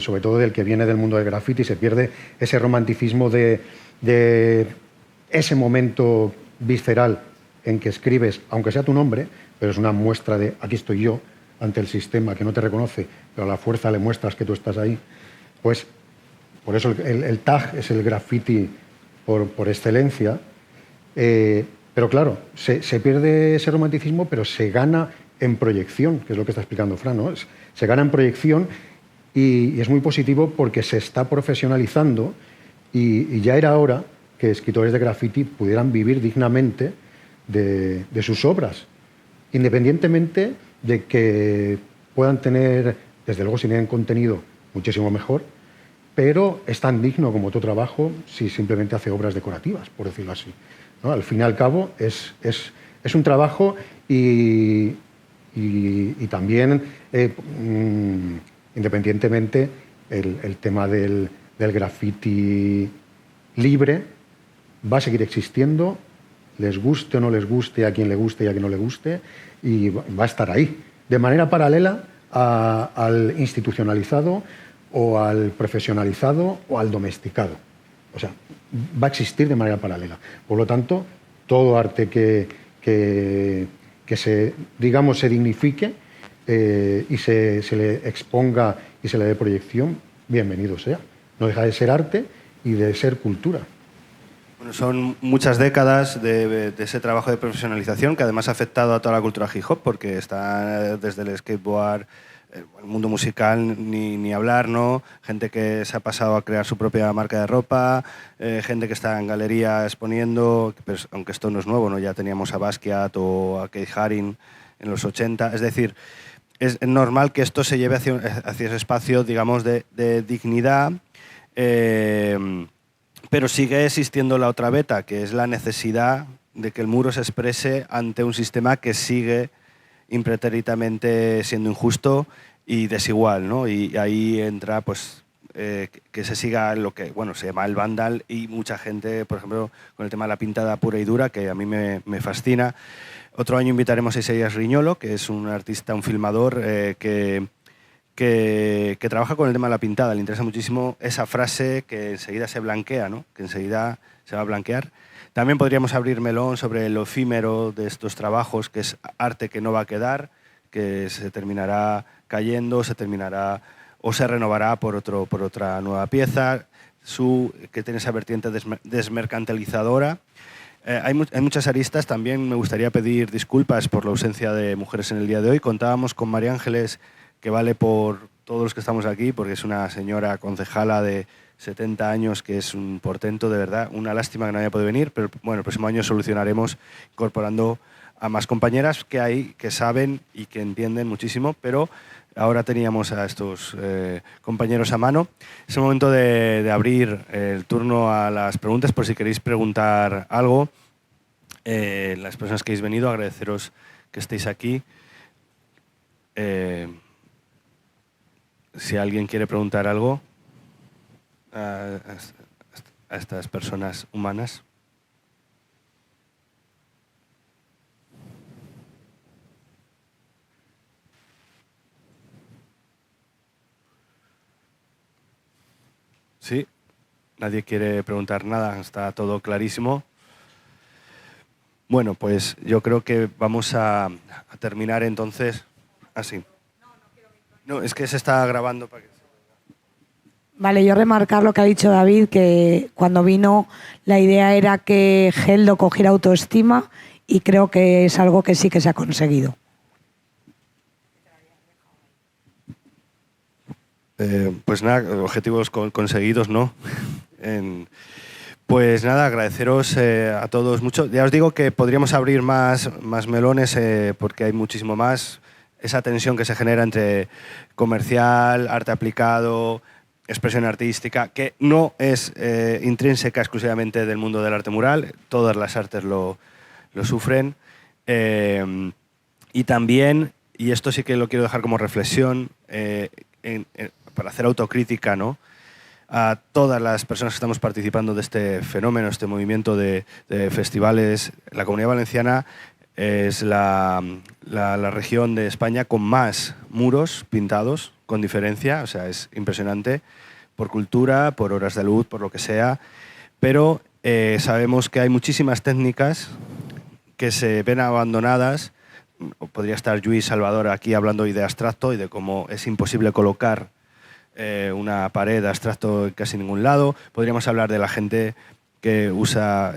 Sobre todo del que viene del mundo del graffiti, se pierde ese romanticismo de ese momento visceral en que escribes, aunque sea tu nombre, pero es una muestra de aquí estoy yo ante el sistema que no te reconoce, pero a la fuerza le muestras que tú estás ahí. Pues por eso el tag es el graffiti por excelencia, pero claro, se pierde ese romanticismo, pero se gana en proyección, que es lo que está explicando Fran, ¿no? Se gana en proyección, y es muy positivo porque se está profesionalizando, y ya era hora que escritores de graffiti pudieran vivir dignamente de sus obras, independientemente de que puedan tener, desde luego si tienen contenido, muchísimo mejor, pero es tan digno como tu trabajo si simplemente hace obras decorativas, por decirlo así, ¿no? Al fin y al cabo es un trabajo, y también, independientemente, el tema del graffiti libre va a seguir existiendo, les guste o no les guste, a quien le guste y a quien no le guste, y va a estar ahí, de manera paralela al institucionalizado, o al profesionalizado, o al domesticado. O sea, va a existir de manera paralela. Por lo tanto, todo arte que se, digamos, se dignifique y se le exponga y se le dé proyección, bienvenido sea. No deja de ser arte y de ser cultura. Bueno, son muchas décadas de ese trabajo de profesionalización que además ha afectado a toda la cultura hip hop, porque está desde el skateboard, el mundo musical, ni hablar, ¿no? Gente que se ha pasado a crear su propia marca de ropa, gente que está en galería exponiendo, pero aunque esto no es nuevo, ¿no? Ya teníamos a Basquiat o a Keith Haring en los 80. Es decir, es normal que esto se lleve hacia ese espacio, digamos, de dignidad, pero sigue existiendo la otra beta, que es la necesidad de que el muro se exprese ante un sistema que sigue impreternitamente siendo injusto y desigual, ¿no? Y ahí entra, pues, que se siga lo que, bueno, se llama el vandal, y mucha gente, por ejemplo, con el tema de la pintada pura y dura, que a mí me fascina. Otro año invitaremos a Isaías Riñolo, que es un artista, un filmador que trabaja con el tema de la pintada. Le interesa muchísimo esa frase que enseguida se blanquea, ¿no? Que enseguida se va a blanquear. También podríamos abrir melón sobre lo efímero de estos trabajos, que es arte que no va a quedar, que se terminará cayendo, se terminará o se renovará por otra nueva pieza, que tiene esa vertiente desmercantilizadora. Hay muchas aristas. También me gustaría pedir disculpas por la ausencia de mujeres en el día de hoy. Contábamos con María Ángeles, que vale por todos los que estamos aquí, porque es una señora concejala de 70 años, que es un portento, de verdad. Una lástima que no haya podido venir, pero bueno, el próximo año solucionaremos incorporando a más compañeras que hay, que saben y que entienden muchísimo, pero ahora teníamos a estos compañeros a mano. Es el momento de abrir el turno a las preguntas, por si queréis preguntar algo. Las personas que habéis venido, agradeceros que estéis aquí. Si alguien quiere preguntar algo a estas personas humanas. Sí, nadie quiere preguntar nada, está todo clarísimo. Bueno, pues yo creo que vamos a terminar entonces así. No, es que se está grabando para que... Vale, yo remarcar lo que ha dicho David, que cuando vino la idea era que Geldo cogiera autoestima y creo que es algo que sí que se ha conseguido. Pues nada, objetivos conseguidos, ¿no? Pues nada, agradeceros a todos mucho. Ya os digo que podríamos abrir más melones porque hay muchísimo más. Esa tensión que se genera entre comercial, arte aplicado, expresión artística, que no es intrínseca exclusivamente del mundo del arte mural, todas las artes lo sufren. Y también, y esto sí que lo quiero dejar como reflexión, para hacer autocrítica, ¿no?, a todas las personas que estamos participando de este fenómeno, este movimiento de festivales. La Comunidad Valenciana es la región de España con más muros pintados, con diferencia, o sea, es impresionante, por cultura, por horas de luz, por lo que sea, pero sabemos que hay muchísimas técnicas que se ven abandonadas. Podría estar Lluís Salvador aquí hablando hoy de abstracto y de cómo es imposible colocar una pared de abstracto en casi ningún lado. Podríamos hablar de la gente que usa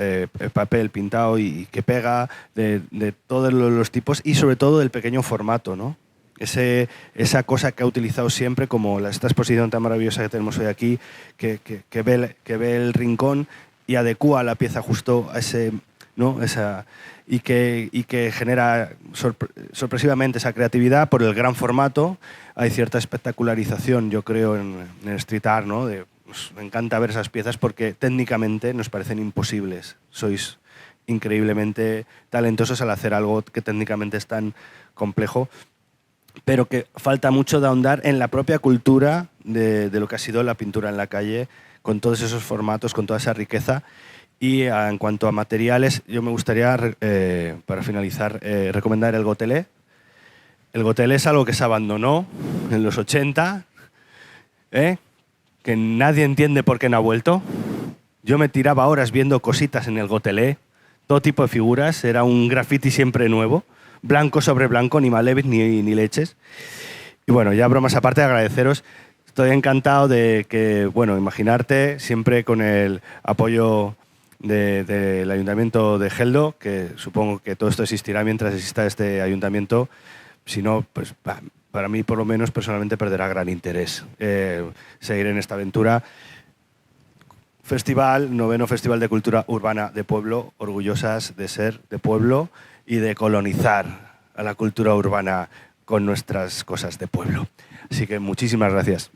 papel pintado y que pega, de todos los tipos y sobre todo del pequeño formato, ¿no? Esa cosa que ha utilizado siempre, como esta exposición tan maravillosa que tenemos hoy aquí, que ve el rincón y adecúa la pieza justo a ese, ¿no?, y que genera sorpresivamente esa creatividad por el gran formato. Hay cierta espectacularización, yo creo, en el street art, ¿no? Nos encanta ver esas piezas porque técnicamente nos parecen imposibles. Sois increíblemente talentosos al hacer algo que técnicamente es tan complejo, pero que falta mucho de ahondar en la propia cultura de lo que ha sido la pintura en la calle, con todos esos formatos, con toda esa riqueza. Y en cuanto a materiales, yo me gustaría, para finalizar, recomendar el gotelé. El gotelé es algo que se abandonó en los 80, que nadie entiende por qué no ha vuelto. Yo me tiraba horas viendo cositas en el gotelé, todo tipo de figuras, era un graffiti siempre nuevo, blanco sobre blanco, ni Malevich ni leches. Y bueno, ya bromas aparte, agradeceros. Estoy encantado de que, bueno, imaginarte, siempre con el apoyo del Ayuntamiento de Geldo, que supongo que todo esto existirá mientras exista este ayuntamiento. Si no, pues para mí, por lo menos, personalmente perderá gran interés seguir en esta aventura. Festival, 9º Festival de Cultura Urbana de Pueblo, orgullosas de ser de pueblo y de colonizar a la cultura urbana con nuestras cosas de pueblo. Así que muchísimas gracias.